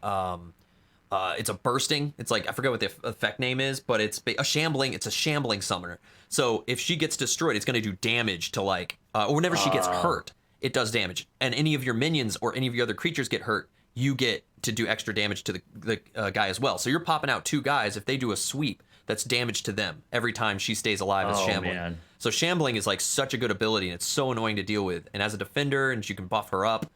bursting. It's like I forget what the effect name is, but it's a shambling. It's a shambling summoner. So if she gets destroyed, it's going to do damage to like, or whenever she gets hurt, it does damage. And any of your minions or any of your other creatures get hurt, you get to do extra damage to the guy as well. So you're popping out 2 guys. If they do a sweep, that's damage to them every time she stays alive as shambling. Man. So shambling is like such a good ability, and it's so annoying to deal with. And as a defender, and you can buff her up,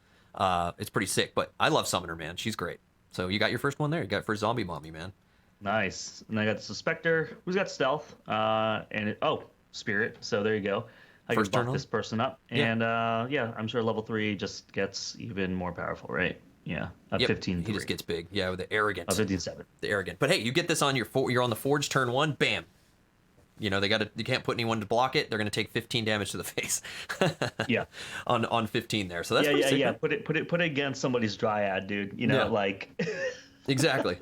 it's pretty sick. But I love Summoner, man. She's great. So you got your first one there. You got first zombie mommy, man. Nice. And I got the Spectre, who's got stealth, and spirit. So there you go. I can buff this person up, and I'm sure level 3 just gets even more powerful, right? Yeah, 15. He just gets big. Yeah, with the arrogant. 15-7. The arrogant. But hey, you get this on you're on the Forge turn 1. Bam. You know you can't put anyone to block it. They're gonna take 15 damage to the face. Yeah. On 15 there. So that's pretty sick. Yeah. Put it against somebody's Dryad, dude. You know, like. Exactly.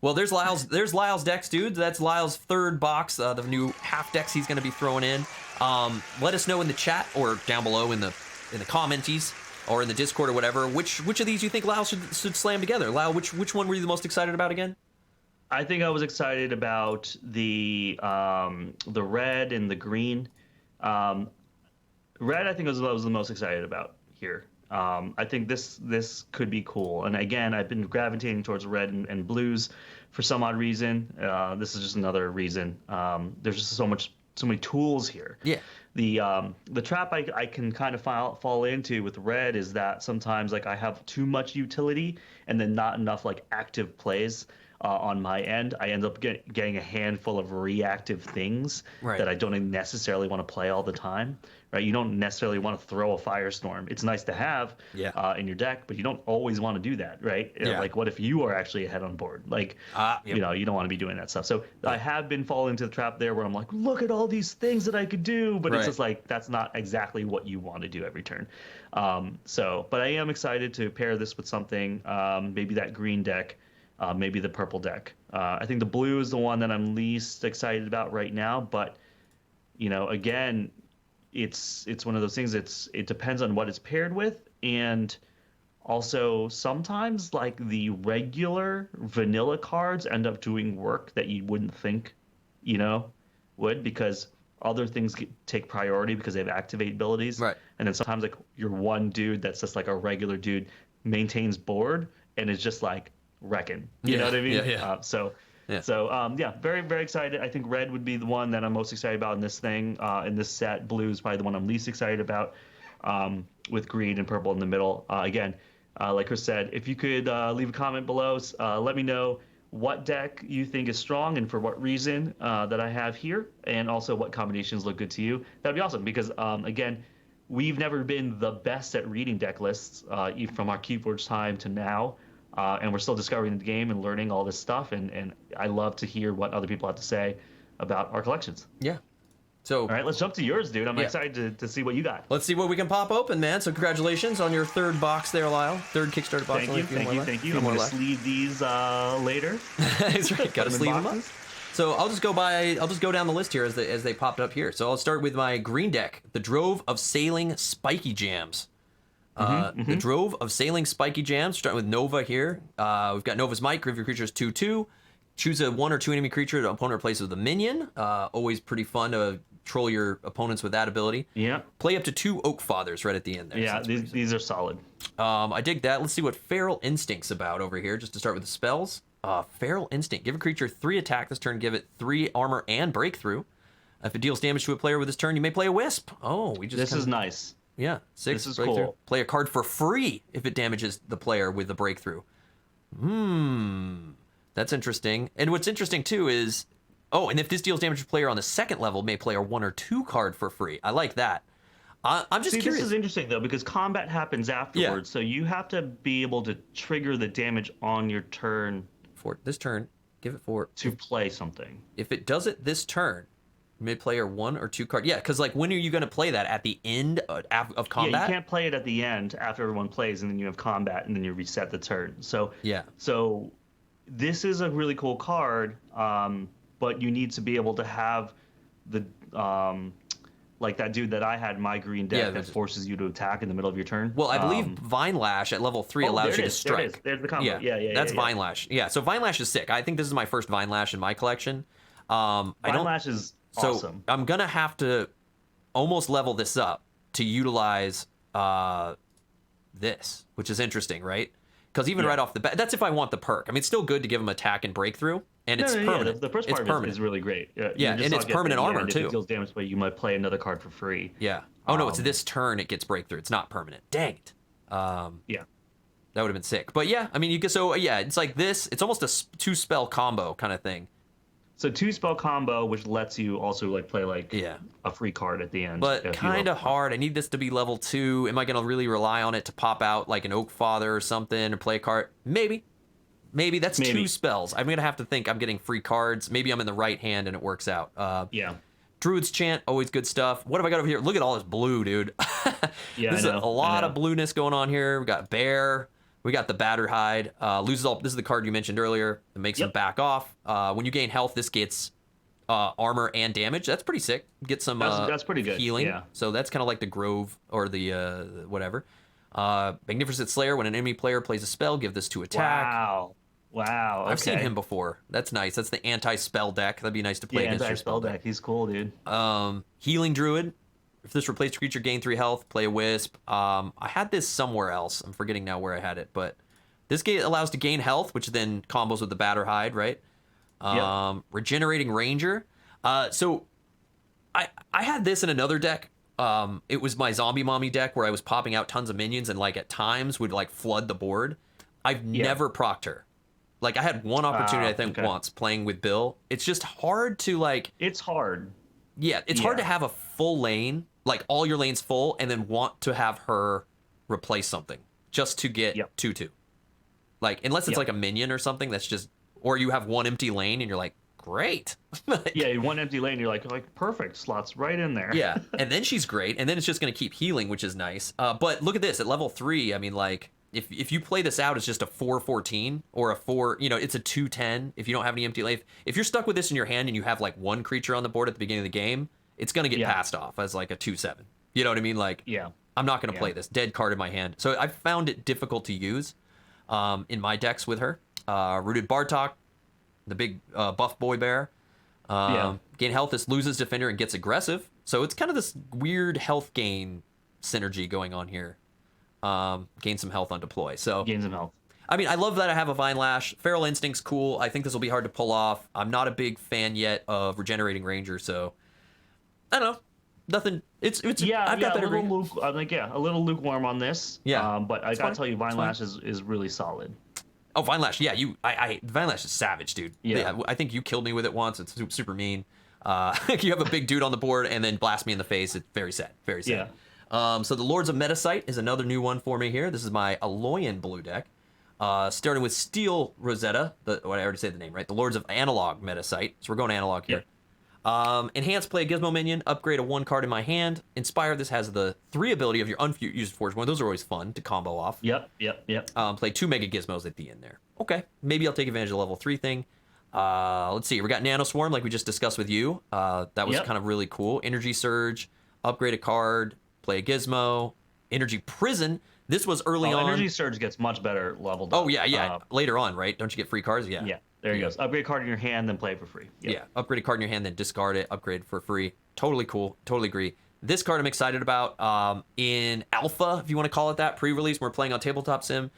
Well, there's Lyle's decks, dude. That's Lyle's 3rd box. The new half decks he's gonna be throwing in. Let us know in the chat or down below in the commenties. Or in the Discord or whatever, which of these you think Lyle should slam together? Lyle, which one were you the most excited about again? I think I was excited about the red and the green. Red, I think was the most excited about here. I think this could be cool. And again, I've been gravitating towards red and blues for some odd reason. This is just another reason. There's just so many tools here. Yeah. The trap I can kind of fall into with red is that sometimes like I have too much utility and then not enough like active plays on my end. I end up getting a handful of reactive things that I don't necessarily want to play all the time. Right? You don't necessarily want to throw a firestorm. It's nice to have in your deck, but you don't always want to do that, right? Yeah. Like, what if you are actually ahead on board? Like, you know, you don't want to be doing that stuff. So I have been falling into the trap there where I'm like, look at all these things that I could do, but it's just like that's not exactly what you want to do every turn. But I am excited to pair this with something, maybe that green deck, maybe the purple deck. I think the blue is the one that I'm least excited about right now, but you know, again, it's one of those things. It depends on what it's paired with, and also sometimes like the regular vanilla cards end up doing work that you wouldn't think, you know, would, because other things take priority because they have activate abilities. Right. And then sometimes like your one dude that's just like a regular dude maintains board and is just like wrecking. You know what I mean? Yeah. So very, very excited. I think red would be the one that I'm most excited about in this thing, in this set. Blue is probably the one I'm least excited about, with green and purple in the middle. Again, like Chris said, if you could leave a comment below, let me know what deck you think is strong and for what reason that I have here, and also what combinations look good to you. That'd be awesome because, again, we've never been the best at reading deck lists from our Keyforge time to now. And we're still discovering the game and learning all this stuff, and I love to hear what other people have to say about our collections. Yeah, So, all right, let's jump to yours, dude. I'm excited to see what you got. Let's see what we can pop open, man. So congratulations on your third box there, Lyle. Third Kickstarter box. Thank you. I'm going to sleeve these later. That's right. Got to sleeve them up. So I'll just go down the list here as they popped up here. So I'll start with my green deck, the Drove of Sailing Spiky Jams. The Drove of Sailing Spiky Jams, starting with Nova here. We've got Nova's Might, give your creatures 2/2. Choose a 1 or 2 enemy creature the opponent replaces with a minion. Always pretty fun to troll your opponents with that ability. Yeah. Play up to 2 Oak Fathers right at the end there. Yeah, so these are solid. I dig that. Let's see what Feral Instinct's about over here, just to start with the spells. Feral Instinct. Give a creature 3 attack this turn, give it 3 armor and breakthrough. If it deals damage to a player with this turn, you may play a Wisp. Oh, we just... This is nice. Yeah, 6 This is breakthrough. cool. Play a card for free if it damages the player with the breakthrough. That's interesting. And what's interesting, too, is... Oh, and if this deals damage to a player on the second level, may play a 1 or 2 card for free. I like that. I'm just curious. This is interesting, though, because combat happens afterwards, so you have to be able to trigger the damage on your turn. For this turn, give it 4. To play something. If it does it this turn, may play a 1 or 2 card. Yeah, because, like, when are you going to play that? At the end of combat? Yeah, you can't play it at the end after everyone plays, and then you have combat, and then you reset the turn. So, So this is a really cool card, but you need to be able to have the like that dude that I had in my green deck that forces you to attack in the middle of your turn. Well, I believe Vine Lash at level 3 allows you to strike. There's the combo. Yeah. That's Vine Lash. Yeah, so Vine Lash is sick. I think this is my first Vine Lash in my collection. Vine Lash is awesome. So I'm gonna have to almost level this up to utilize this, which is interesting, right? Because even right off the bat, that's if I want the perk. I mean, it's still good to give them attack and breakthrough, and it's permanent. The first part is really great. Yeah, and it's permanent armor, too. If it deals damage, but you might play another card for free. Yeah. Oh, no, it's this turn it gets breakthrough. It's not permanent. Dang it. Yeah. That would have been sick. But yeah, I mean, you can, so yeah, it's like this. It's almost a 2-spell combo kind of thing. So 2-spell combo, which lets you also like play like a free card at the end. But kind of hard. I need this to be level 2. Am I going to really rely on it to pop out like an Oak Father or something or play a card? Maybe. That's 2 spells. I'm going to have to think I'm getting free cards. Maybe I'm in the right hand and it works out. Druid's Chant, always good stuff. What have I got over here? Look at all this blue, dude. This is a lot of blueness going on here. We got Bear. We got the Batter Hide. Loses all. This is the card you mentioned earlier. It makes him back off. When you gain health, this gets armor and damage. That's pretty sick. Get some that's pretty good. Healing. Yeah. So that's kind of like the Grove or the whatever. Magnificent Slayer. When an enemy player plays a spell, give this to attack. Wow. Okay. I've seen him before. That's nice. That's the anti-spell deck. That'd be nice to play against your spell deck. He's cool, dude. Healing Druid. If this replaces a creature, gain 3 health, play a Wisp. I had this somewhere else. I'm forgetting now where I had it, but this allows to gain health, which then combos with the Batter Hide, right? Regenerating Ranger. So I had this in another deck. It was my Zombie Mommy deck where I was popping out tons of minions and like at times would like flood the board. I've never procced her. Like I had one opportunity, I think, once playing with Bill. It's just hard to like. It's hard. Yeah, it's hard to have a full lane, like all your lanes full, and then want to have her replace something just to get 2/2. Like, unless it's like a minion or something that's just, or you have one empty lane and you're like, great. Yeah, one empty lane, you're like perfect, slots right in there. Yeah, and then she's great, and then it's just going to keep healing, which is nice. But look at this, at level 3, I mean, like, if you play this out as just a 4/14 or a 4, it's a 2/10 if you don't have any empty lane. If you're stuck with this in your hand and you have like one creature on the board at the beginning of the game, it's going to get passed off as like a 2/7. You know what I mean? Like, I'm not going to play this. Dead card in my hand. So I found it difficult to use in my decks with her. Rooted Bartok, the big buff boy bear. Gain health, this loses defender and gets aggressive. So it's kind of this weird health gain synergy going on here. Gain some health on deploy. So gain some health. I mean, I love that I have a Vine Lash. Feral Instinct's cool. I think this will be hard to pull off. I'm not a big fan yet of Regenerating Ranger, so I don't know. Nothing. I've got better. A little lukewarm on this. Yeah. But I gotta tell you, Vine Lash is really solid. Oh, Vine Lash. Yeah, Vine Lash is savage, dude. Yeah. I think you killed me with it once. It's super mean. You have a big dude on the board and then blast me in the face. It's very sad. Very sad. Yeah. So the Lords of Metasight is another new one for me here. This is my Aloyan blue deck. Starting with Steel Rosetta. I already said the name, right? The Lords of Analog Metasight. So we're going analog here. Enhance, play a Gizmo minion, upgrade a 1 card in my hand. Inspire, this has the 3 ability of your unused Forge 1. Those are always fun to combo off. Yep. Play 2 Mega Gizmos at the end there. Okay, maybe I'll take advantage of the level 3 thing. Let's see, we got Nano Swarm, like we just discussed with you. That was kind of really cool. Energy Surge, upgrade a card, play a Gizmo. Energy Prison, this was early on. Energy Surge gets much better leveled up. Oh, yeah. Later on, right? Don't you get free cards? Yeah. Yeah, there you go. Upgrade a card in your hand, then play it for free. Yep. Yeah, upgrade a card in your hand, then discard it, upgrade for free. Totally cool. Totally agree. This card I'm excited about. In Alpha, if you want to call it that, pre-release, we're playing on Tabletop Sim.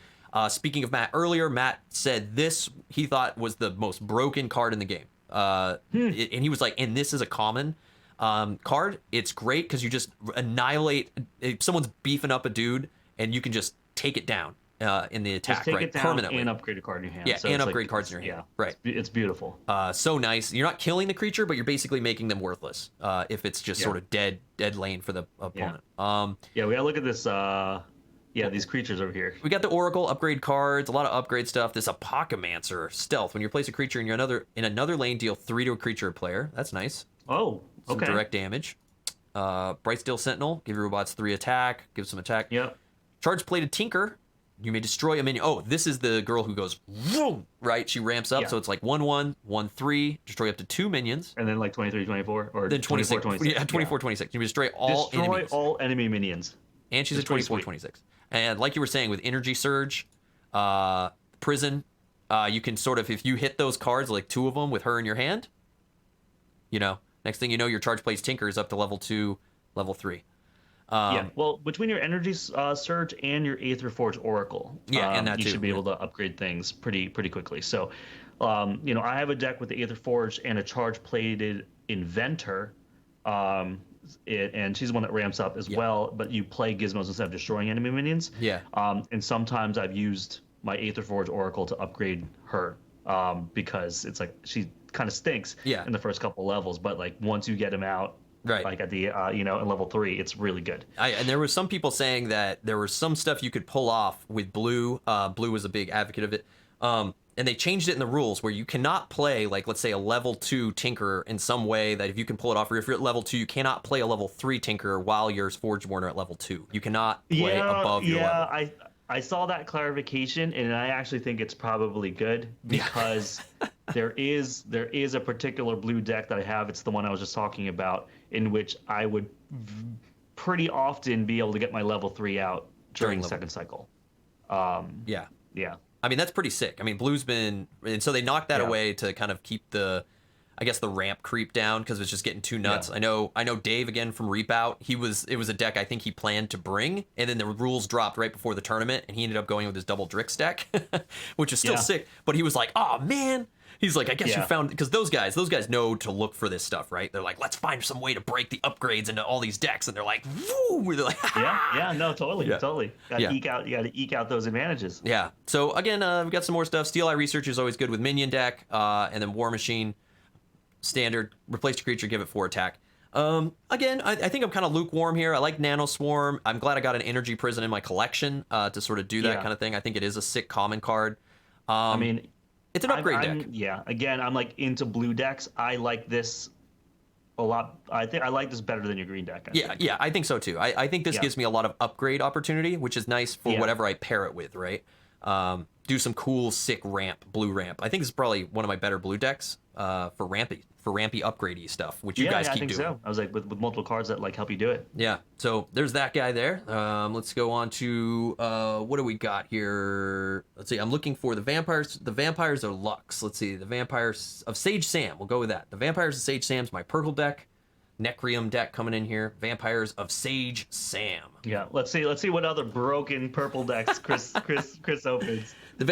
Speaking of Matt earlier, Matt said this he thought was the most broken card in the game. And he was like, and this is a common card. It's great because you just annihilate. If someone's beefing up a dude, and you can just take it down in the attack, just take right? it down Permanently. And upgrade a card in your hand. Yeah, so and upgrade cards in your hand. Yeah, right. It's beautiful. So nice. You're not killing the creature, but you're basically making them worthless if it's just sort of dead lane for the opponent. We gotta look at this. These creatures over here. We got the Oracle, upgrade cards, a lot of upgrade stuff. This Apocamancer, stealth. When you place a creature in another lane, deal 3 to a creature or player. That's nice. Oh, okay. Some direct damage. Bright Steel Sentinel, give your robots 3 attack, give some attack. Yep. Charge Plated Tinker, you may destroy a minion. Oh, this is the girl who goes, vroom, right? She ramps up, so it's like 1/1, 1/3, destroy up to 2 minions. And then like 23, 24, or then 26. 26. Yeah, 24, 26. You destroy all enemies. Destroy all enemy minions. And she's a 24, 26. And like you were saying, with Energy Surge, Prison, you can sort of, if you hit those cards, like 2 of them with her in your hand, next thing you know, your Charge Plates Tinker is up to level 2, level 3. Well, between your Energy Surge and your Aether Forge Oracle, and that you too. should be able to upgrade things pretty quickly. So, I have a deck with the Aether Forge and a Charge Plated Inventor, and she's the one that ramps up as well. But you play Gizmos instead of destroying enemy minions. Yeah. And sometimes I've used my Aether Forge Oracle to upgrade her, because it's like she kind of stinks in the first couple levels, but like once you get him out. Right. Like at the, in level 3, it's really good. And there was some people saying that there was some stuff you could pull off with Blue. Blue was a big advocate of it. And they changed it in the rules where you cannot play, like, let's say a level 2 Tinker in some way that if you can pull it off, or if you're at level 2, you cannot play a level 3 Tinker while your Forge Worn are at level 2. You cannot play above your level. Yeah, I saw that clarification, and I actually think it's probably good because there is a particular blue deck that I have. It's the one I was just talking about, in which I would pretty often be able to get my level 3 out during the second cycle. Yeah. I mean, that's pretty sick. I mean, Blue's been, and so they knocked that away to kind of keep the ramp creep down because it's just getting too nuts. I know Dave again from Reap Out. It was a deck I think he planned to bring, and then the rules dropped right before the tournament, and he ended up going with his double Drix deck, which is still sick. But he was like, "Oh man." He's like, I guess you found, because those guys know to look for this stuff, right? They're like, let's find some way to break the upgrades into all these decks, and they're like, woo! They're like, totally. You got to eke out those advantages. Yeah. So again, we got some more stuff. Steel Eye Research is always good with minion deck, and then War Machine, standard, replace your creature, give it 4 attack. Again, I think I'm kind of lukewarm here. I like Nano Swarm. I'm glad I got an Energy Prison in my collection to sort of do that kind of thing. I think it is a sick common card. It's an upgrade deck. Yeah. Again, I'm like into blue decks. I like this a lot. I think I like this better than your green deck. I think so too. I think this gives me a lot of upgrade opportunity, which is nice for whatever I pair it with, right? Do some cool, sick blue ramp. I think this is probably one of my better blue decks for rampy upgradey stuff, which you guys keep doing. I think so. I was like with multiple cards that like help you do it. Yeah. So there's that guy there. Let's go on to what do we got here? Let's see. I'm looking for the vampires. The vampires are Lux. Let's see. The vampires of Sage Sam. We'll go with that. The vampires of Sage Sam's my purple deck. Necrium deck coming in here. Vampires of Sage Sam. Yeah. Let's see what other broken purple decks Chris opens. I'm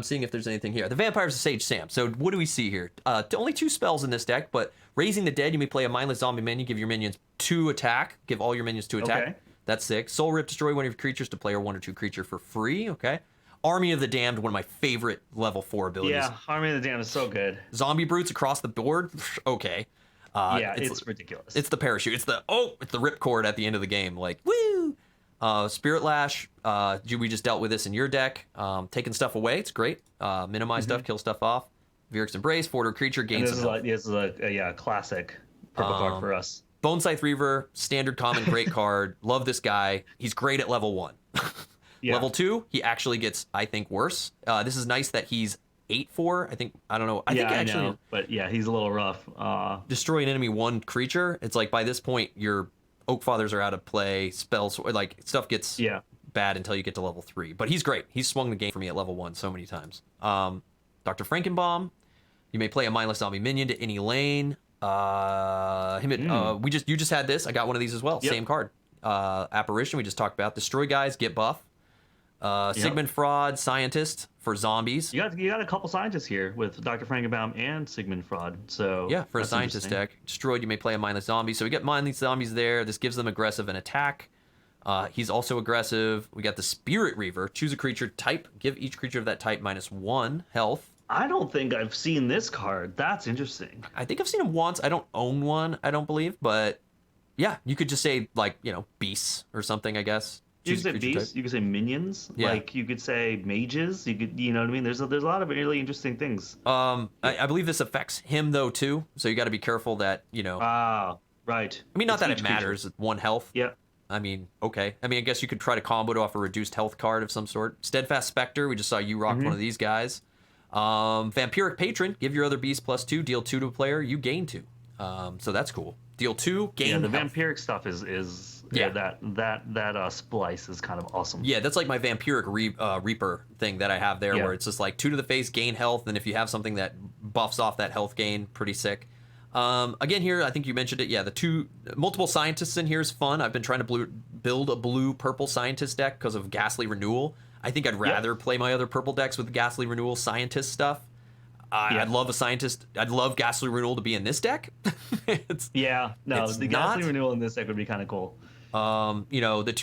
seeing if there's anything here. The Vampires of Sage Sam. So what do we see here? Only 2 spells in this deck, but Raising the Dead, you may play a mindless zombie minion, give your minions 2 attack, give all your minions 2 attack. Okay. That's sick. Soul Rip, destroy one of your creatures to player 1 or 2 creature for free. Okay. Army of the Damned, one of my favorite level 4 abilities. Yeah, Army of the Damned is so good. Zombie Brutes across the board. Okay. It's ridiculous. It's the parachute. It's the ripcord at the end of the game. Like, woo! Spirit Lash, we just dealt with this in your deck. Taking stuff away, it's great. Minimize stuff, kill stuff off. Vyric's Embrace, forward creature, gains some health. This is a classic purple card for us. Bone Scythe Reaver, standard common, great card. Love this guy. He's great at level 1. Yeah. Level 2, he actually gets, I think, worse. This is nice that he's 8/4. I don't know. I know, but yeah, he's a little rough. Destroy an enemy 1 creature. It's like by this point your Oak Fathers are out of play. Spells, like stuff gets bad until you get to level 3. But he's great. He's swung the game for me at level 1 so many times. Dr. Frankenbaum. You may play a mindless zombie minion to any lane. You just had this. I got one of these as well. Yep. Same card. Apparition we just talked about. Destroy guys, get buff. Sigmund Fraud, Scientist for zombies. You got a couple scientists here with Dr. Frankenbaum and Sigmund Fraud. So yeah, for a scientist deck. Destroyed, you may play a mindless zombie. So we get mindless zombies there. This gives them aggressive and attack. He's also aggressive. We got the Spirit Reaver. Choose a creature type. Give each creature of that type -1 health. I don't think I've seen this card. That's interesting. I think I've seen him once. I don't own one, I don't believe. But yeah, you could just say, like, beasts or something, I guess. You could say beasts. You could say minions. Yeah. Like, you could say mages. You could, you know what I mean? There's a lot of really interesting things. I believe this affects him, though, too. So you got to be careful that, right. I mean, not that it matters. Creature. 1 health. Yeah. I mean, okay. I mean, I guess you could try to combo it off a reduced health card of some sort. Steadfast Spectre. We just saw you rock one of these guys. Vampiric Patron, give your other beast +2, deal 2 to a player, you gain 2. So that's cool. Deal 2, gain the health. Vampiric stuff is that splice is kind of awesome. Yeah, that's like my Vampiric Reaper thing that I have there, where it's just like 2 to the face, gain health, and if you have something that buffs off that health gain, pretty sick. Again here, I think you mentioned it, the multiple scientists in here is fun. I've been trying to build a blue-purple scientist deck because of Ghastly Renewal. I think I'd rather play my other purple decks with Ghastly Renewal scientist stuff. I'd love a scientist. I'd love Ghastly Renewal to be in this deck. The Ghastly Renewal in this deck would be kind of cool. The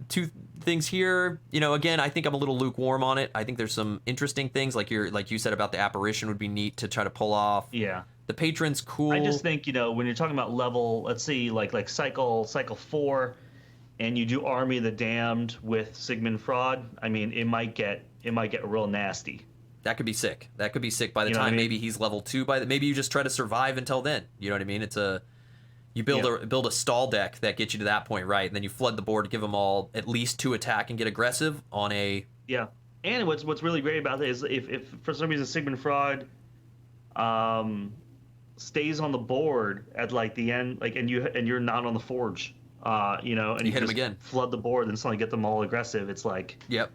two things here, again, I think I'm a little lukewarm on it. I think there's some interesting things like you said about the apparition would be neat to try to pull off. Yeah. The patron's cool. I just think, when you're talking about level, let's see, like cycle 4, and you do Army of the Damned with Sigmund Fraud, I mean, it might get real nasty. That could be sick. By the time maybe he's level 2. Maybe you just try to survive until then. You know what I mean? It's you build a stall deck that gets you to that point, right? And then you flood the board, give them all at least 2 attack, and get aggressive on a. Yeah, and what's really great about it is if for some reason Sigmund Fraud, stays on the board at like the end, like and you're not on the forge. And you hit him again, flood the board, and suddenly get them all aggressive. It's like yep.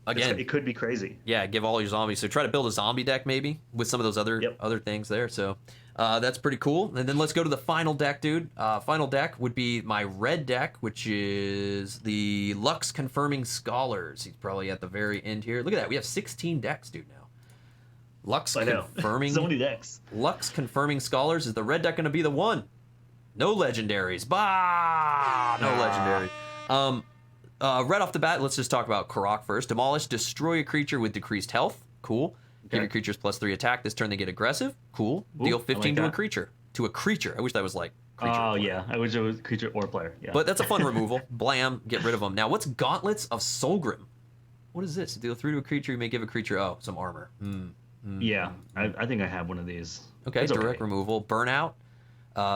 Again, it could be crazy. Yeah, give all your zombies. So try to build a zombie deck maybe with some of those other things there. So that's pretty cool. And then let's go to the final deck, dude. Final deck would be my red deck, which is the Lux Confirming Scholars. He's probably at the very end here. Look at that. We have 16 decks, dude. Now Lux Confirming so many decks. Lux Confirming Scholars. Is the red deck going to be the one? No legendaries. No legendary. Right off the bat, let's just talk about Karok first. Demolish, destroy a creature with decreased health. Cool. Okay. Give your creatures +3 attack. This turn they get aggressive. Cool. Deal 15 to a creature. I wish that was like creature. Oh, yeah. I wish it was creature or player. Yeah. But that's a fun removal. Blam. Get rid of them. Now, what's Gauntlets of Solgrim? What is this? Deal 3 to a creature. You may give a creature, some armor. I think I have one of these. Okay. It's direct removal. Burnout.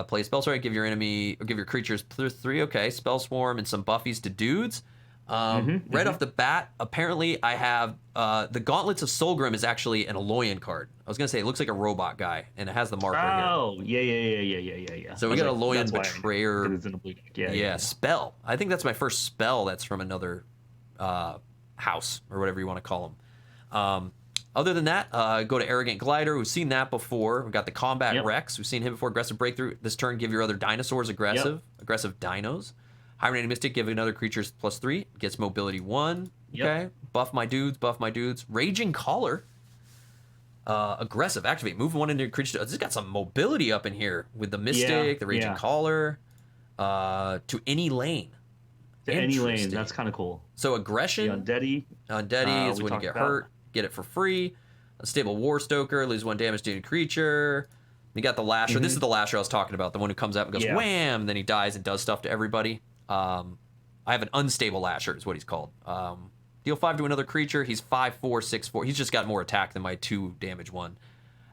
Play spell strike, give your creatures +3. Okay, spell swarm and some buffies to dudes. Right off the bat, apparently I have the Gauntlets of Solgrim is actually an Aloyan card. I was gonna say it looks like a robot guy, and it has the marker here. Oh, yeah. So we got Aloyan Betrayer. It's in a blue deck. Yeah, spell. I think that's my first spell. That's from another house or whatever you want to call them. Other than that, go to Arrogant Glider. We've seen that before. We've got the Combat Rex. We've seen him before. Aggressive Breakthrough. This turn, give your other dinosaurs aggressive. Aggressive dinos. Hibernating Mystic, give another creature's +3. Gets mobility 1. Okay. Buff my dudes. Raging Caller. Aggressive. Activate. Move 1 into your creature. This has got some mobility up in here with the Mystic, the Raging Caller. To any lane. To any lane. That's kind of cool. So aggression. The Undeady is when you get hurt. Get it for free. A Stable War Stoker, lose 1 damage to a creature. You got the Lasher. This is the Lasher I was talking about, the one who comes out and goes wham, then he dies and does stuff to everybody. I have an Unstable Lasher is what he's called. Deal 5 to another creature. He's 5/4, 6/4. He's just got more attack than my 2 damage one.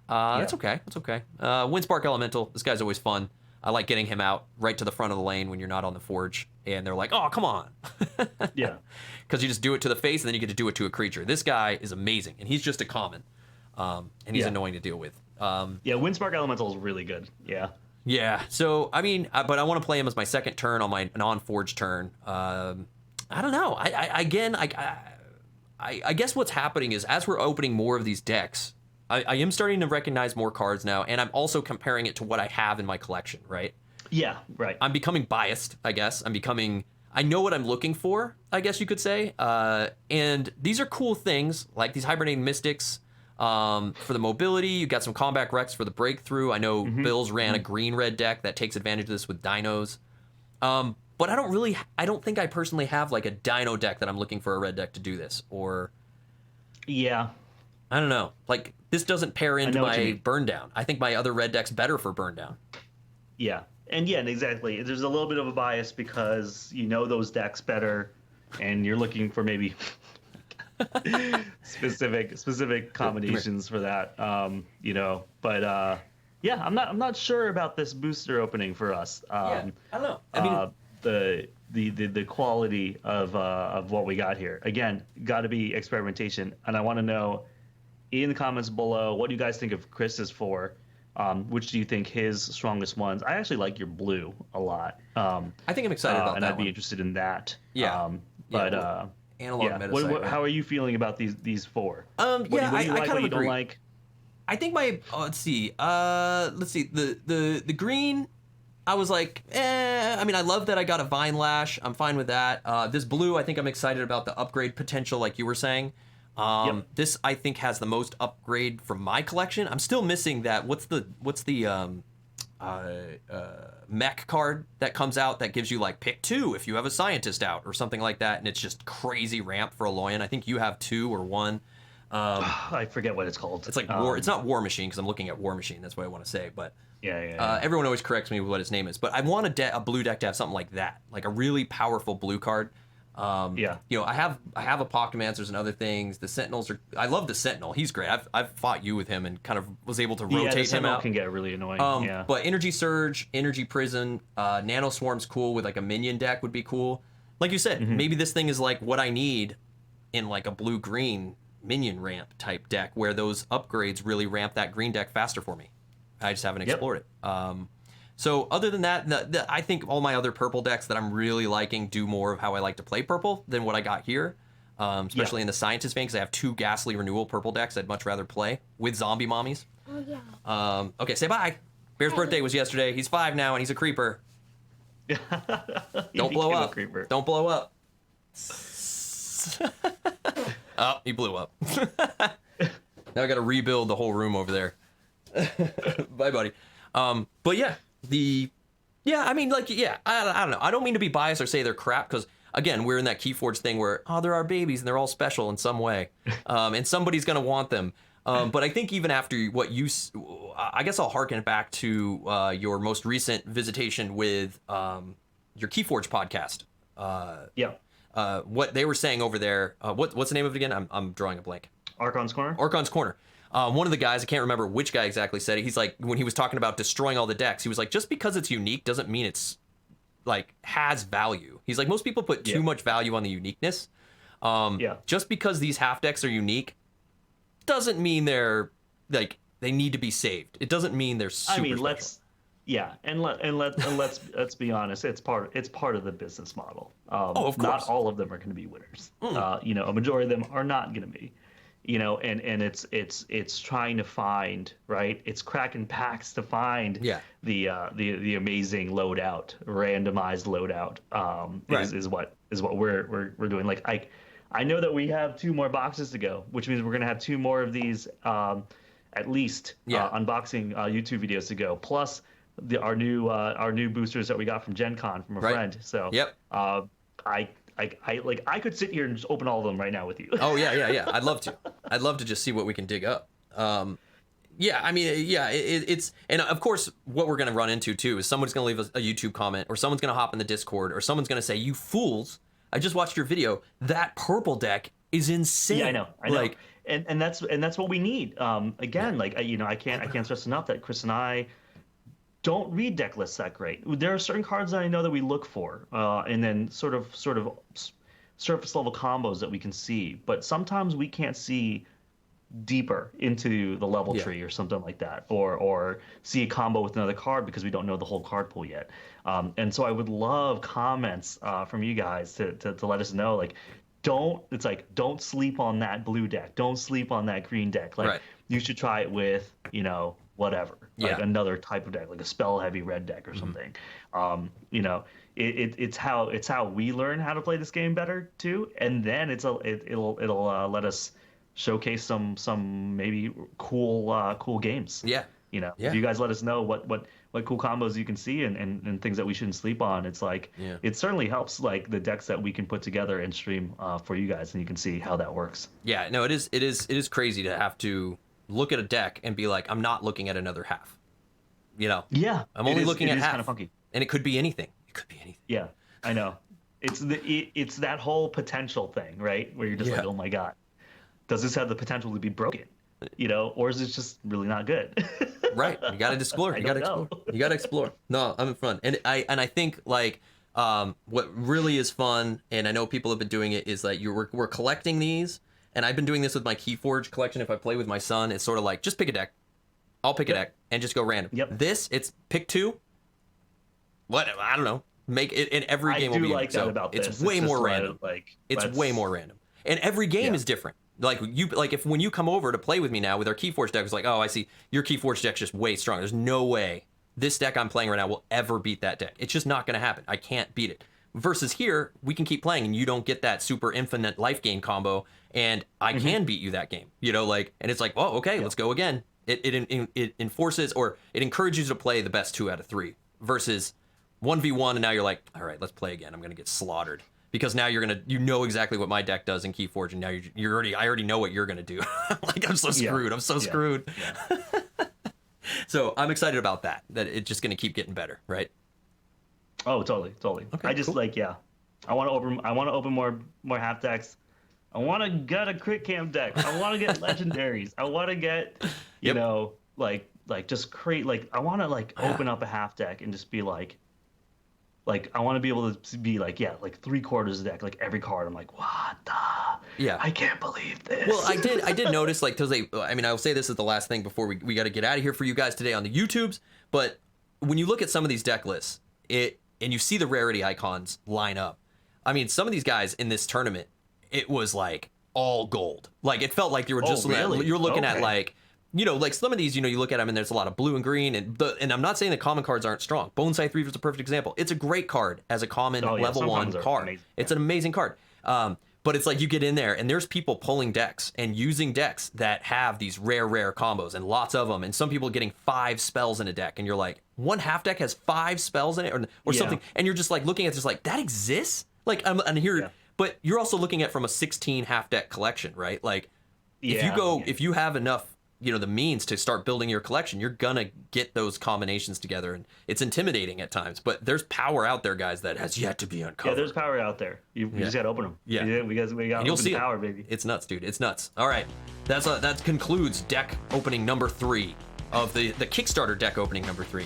That's okay. That's okay. Windspark Elemental. This guy's always fun. I like getting him out right to the front of the lane when you're not on the forge, and they're like, "Oh, come on!" Yeah, because you just do it to the face, and then you get to do it to a creature. This guy is amazing, and he's just a common, and he's annoying to deal with. Windspark Elemental is really good. Yeah. Yeah. So I mean, but I want to play him as my second turn on my non-forge turn. I don't know. I guess what's happening is as we're opening more of these decks, I am starting to recognize more cards now, and I'm also comparing it to what I have in my collection, right? Yeah, right. I'm becoming biased, I guess. I know what I'm looking for, I guess you could say. And these are cool things, like these Hibernating Mystics for the mobility. You got some Combat Rex for the breakthrough. I know Bills ran a green-red deck that takes advantage of this with dinos. But I don't think I personally have like a dino deck that I'm looking for a red deck to do this, or... Yeah. I don't know. Like, this doesn't pair into my burn down. I think my other red deck's better for burn down. Yeah. And exactly. There's a little bit of a bias because you know those decks better and you're looking for maybe specific combinations for that. But I'm not sure about this booster opening for us. I don't know. I mean, the quality of what we got here. Again, got to be experimentation, and I want to know in the comments below what do you guys think of Chris's 4. Which do you think his strongest ones? I actually like your blue a lot. I think I'm excited about that. And I'd be one. interested in that. Yeah. Analog Metacite. How are you feeling about these 4? I kind of agree. Don't like? I think let's see. The green, I was like, I mean, I love that I got a Vine Lash. I'm fine with that. This blue, I think I'm excited about the upgrade potential, like you were saying. This I think has the most upgrade from my collection. I'm still missing that. What's the mech card that comes out that gives you like pick 2 if you have a scientist out or something like that, and it's just crazy ramp for a Loyan. I think you have 2 or 1. I forget what it's called. It's like War. It's not War Machine because I'm looking at War Machine. That's what I want to say. But everyone always corrects me with what his name is. But I want a blue deck to have something like that, like a really powerful blue card. I have Apocalypsers and other things. The Sentinels are. I love the Sentinel. He's great. I've fought you with him and kind of was able to rotate the him Sentinel out. Can get really annoying. But Energy Surge, Energy Prison, Nano Swarm's cool with like a minion deck would be cool. Like you said, maybe this thing is like what I need in like a blue-green minion ramp type deck where those upgrades really ramp that green deck faster for me. I just haven't explored it. So other than that, I think all my other purple decks that I'm really liking do more of how I like to play purple than what I got here, especially in the Scientist vein, because I have 2 Ghastly Renewal purple decks I'd much rather play with zombie mommies. Oh, yeah. Okay, say bye. Bear's birthday was yesterday. He's 5 now, and he's a creeper. Don't blow up. Don't blow up. Oh, he blew up. Now I got to rebuild the whole room over there. Bye, buddy. But yeah. I don't know. I don't mean to be biased or say they're crap because, again, we're in that Keyforge thing where, they're our babies and they're all special in some way. And somebody's going to want them. But I think even after I guess I'll harken back to your most recent visitation with your Keyforge podcast. What they were saying over there, what's the name of it again? I'm drawing a blank. Archon's Corner? Archon's Corner. One of the guys, I can't remember which guy exactly said it. He's like, when he was talking about destroying all the decks, he was like, just because it's unique doesn't mean it's like has value. He's like, most people put too much value on the uniqueness. Just because these half decks are unique doesn't mean they're like they need to be saved. It doesn't mean they're super special. let's be honest. It's part of the business model. Of course. Not all of them are going to be winners. A majority of them are not going to be. And it's trying to find, right? It's cracking packs to find the amazing loadout, randomized loadout. Is what we're doing. Like I know that we have 2 more boxes to go, which means we're gonna have 2 more of these at least unboxing YouTube videos to go. Plus our new boosters that we got from Gen Con from a friend. So I could sit here and just open all of them right now with you. Oh yeah. I'd love to just see what we can dig up. It's and of course what we're gonna run into too is someone's gonna leave a YouTube comment or someone's gonna hop in the Discord or someone's gonna say, "You fools! I just watched your video. That purple deck is insane." Yeah, I know. Like and that's what we need. Again, like I can't stress enough that Chris and I don't read deck lists that great. There are certain cards that I know that we look for, and then sort of surface level combos that we can see. But sometimes we can't see deeper into the level tree or something like that, or see a combo with another card because we don't know the whole card pool yet. And so I would love comments from you guys to let us know, like, don't sleep on that blue deck, don't sleep on that green deck. Like, you should try it with, whatever, like another type of deck, like a spell heavy red deck or something. It's how we learn how to play this game better too, and then it'll let us showcase some maybe cool games. If you guys let us know what cool combos you can see and things that we shouldn't sleep on, it's like it certainly helps, like, the decks that we can put together and stream for you guys, and you can see how that works. No, it is crazy to have to look at a deck and be like, I'm not looking at another half. I'm only looking at half. Kind of funky, and it could be anything. Yeah, I know. It's that whole potential thing, right? Where you're just like, oh my god, does this have the potential to be broken? Or is it just really not good? Right. You got to explore. You got to explore. No, I'm in front. And I think, like, what really is fun, and I know people have been doing it, is like we're collecting these, and I've been doing this with my Keyforge collection. If I play with my son, it's sort of like, just pick a deck. I'll pick a deck and just go random. This, it's pick two. What? I don't know. Make it in every game. I do like that about this. It's way more random. It's way more random. And every game is different. Like, if when you come over to play with me now with our Keyforge deck, it's like, oh, I see your Keyforge deck's just way strong. There's no way this deck I'm playing right now will ever beat that deck. It's just not going to happen. I can't beat it. Versus here, we can keep playing and you don't get that super infinite life gain combo, and I can beat you that game. And it's like, oh, okay, let's go again. It enforces, or it encourages you to play the best 2 out of 3 versus 1v1, and now you're like, all right, let's play again. I'm going to get slaughtered. Because now you know exactly what my deck does in Keyforge, and now I already know what you're gonna do. Like, I'm so screwed. I'm so screwed. So I'm excited about that it's just gonna keep getting better, right? Oh, totally. Okay, I just cool. I want to open more half decks. I want to get a crit camp deck. I want to get legendaries. I want to get just create, I want to open up a half deck and just be like, I want to be able to be like 3/4 of the deck, like every card. I'm like, what the? Yeah. I can't believe this. Well, I did notice, I'll say this is the last thing before we got to get out of here for you guys today on the YouTubes. But when you look at some of these deck lists, and you see the rarity icons line up, I mean, some of these guys in this tournament, it was like all gold. Like, it felt like you were just you're looking at some of these, you look at them and there's a lot of blue and green, and I'm not saying the common cards aren't strong. Bonsai Reaver is a perfect example. It's a great card as a common level 1 card. Amazing. It's an amazing card. But it's like you get in there and there's people pulling decks and using decks that have these rare combos, and lots of them. And some people getting 5 spells in a deck, and you're like, one half deck has 5 spells in it or something. And you're just like looking at this like, that exists? Like, but you're also looking at from a 16 half deck collection, right? Like, if you have enough, the means to start building your collection, you're gonna get those combinations together, and it's intimidating at times, but there's power out there, guys, that has yet to be uncovered. Yeah, there's power out there. You just gotta open them. Yeah, we got to open the power, baby. It's nuts, dude. It's nuts. All right, that concludes deck opening number 3 of the Kickstarter deck opening number 3.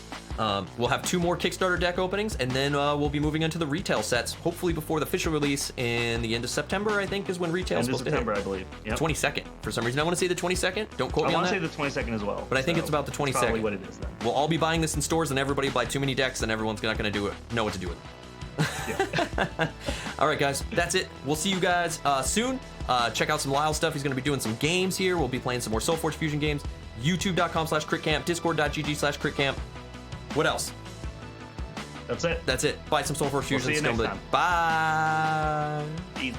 We'll have 2 more Kickstarter deck openings, and then we'll be moving into the retail sets, hopefully before the official release in the end of September, I think, is when retail is supposed to hit. End of September, I believe. Yep. 22nd. For some reason, I want to say the 22nd. Don't quote me on that. I want to say the 22nd as well. But I think it's about the 22nd. Probably what it is then. We'll all be buying this in stores, and everybody buy too many decks, and everyone's not going to know what to do with it. All right, guys, that's it. We'll see you guys soon. Check out some Lyle stuff. He's going to be doing some games here. We'll be playing some more Solforge Fusion games. YouTube.com/critcamp, Discord.gg/critcamp. What else? That's it. Buy some Solforge Fusion. We'll see you next time. Bye. Easy.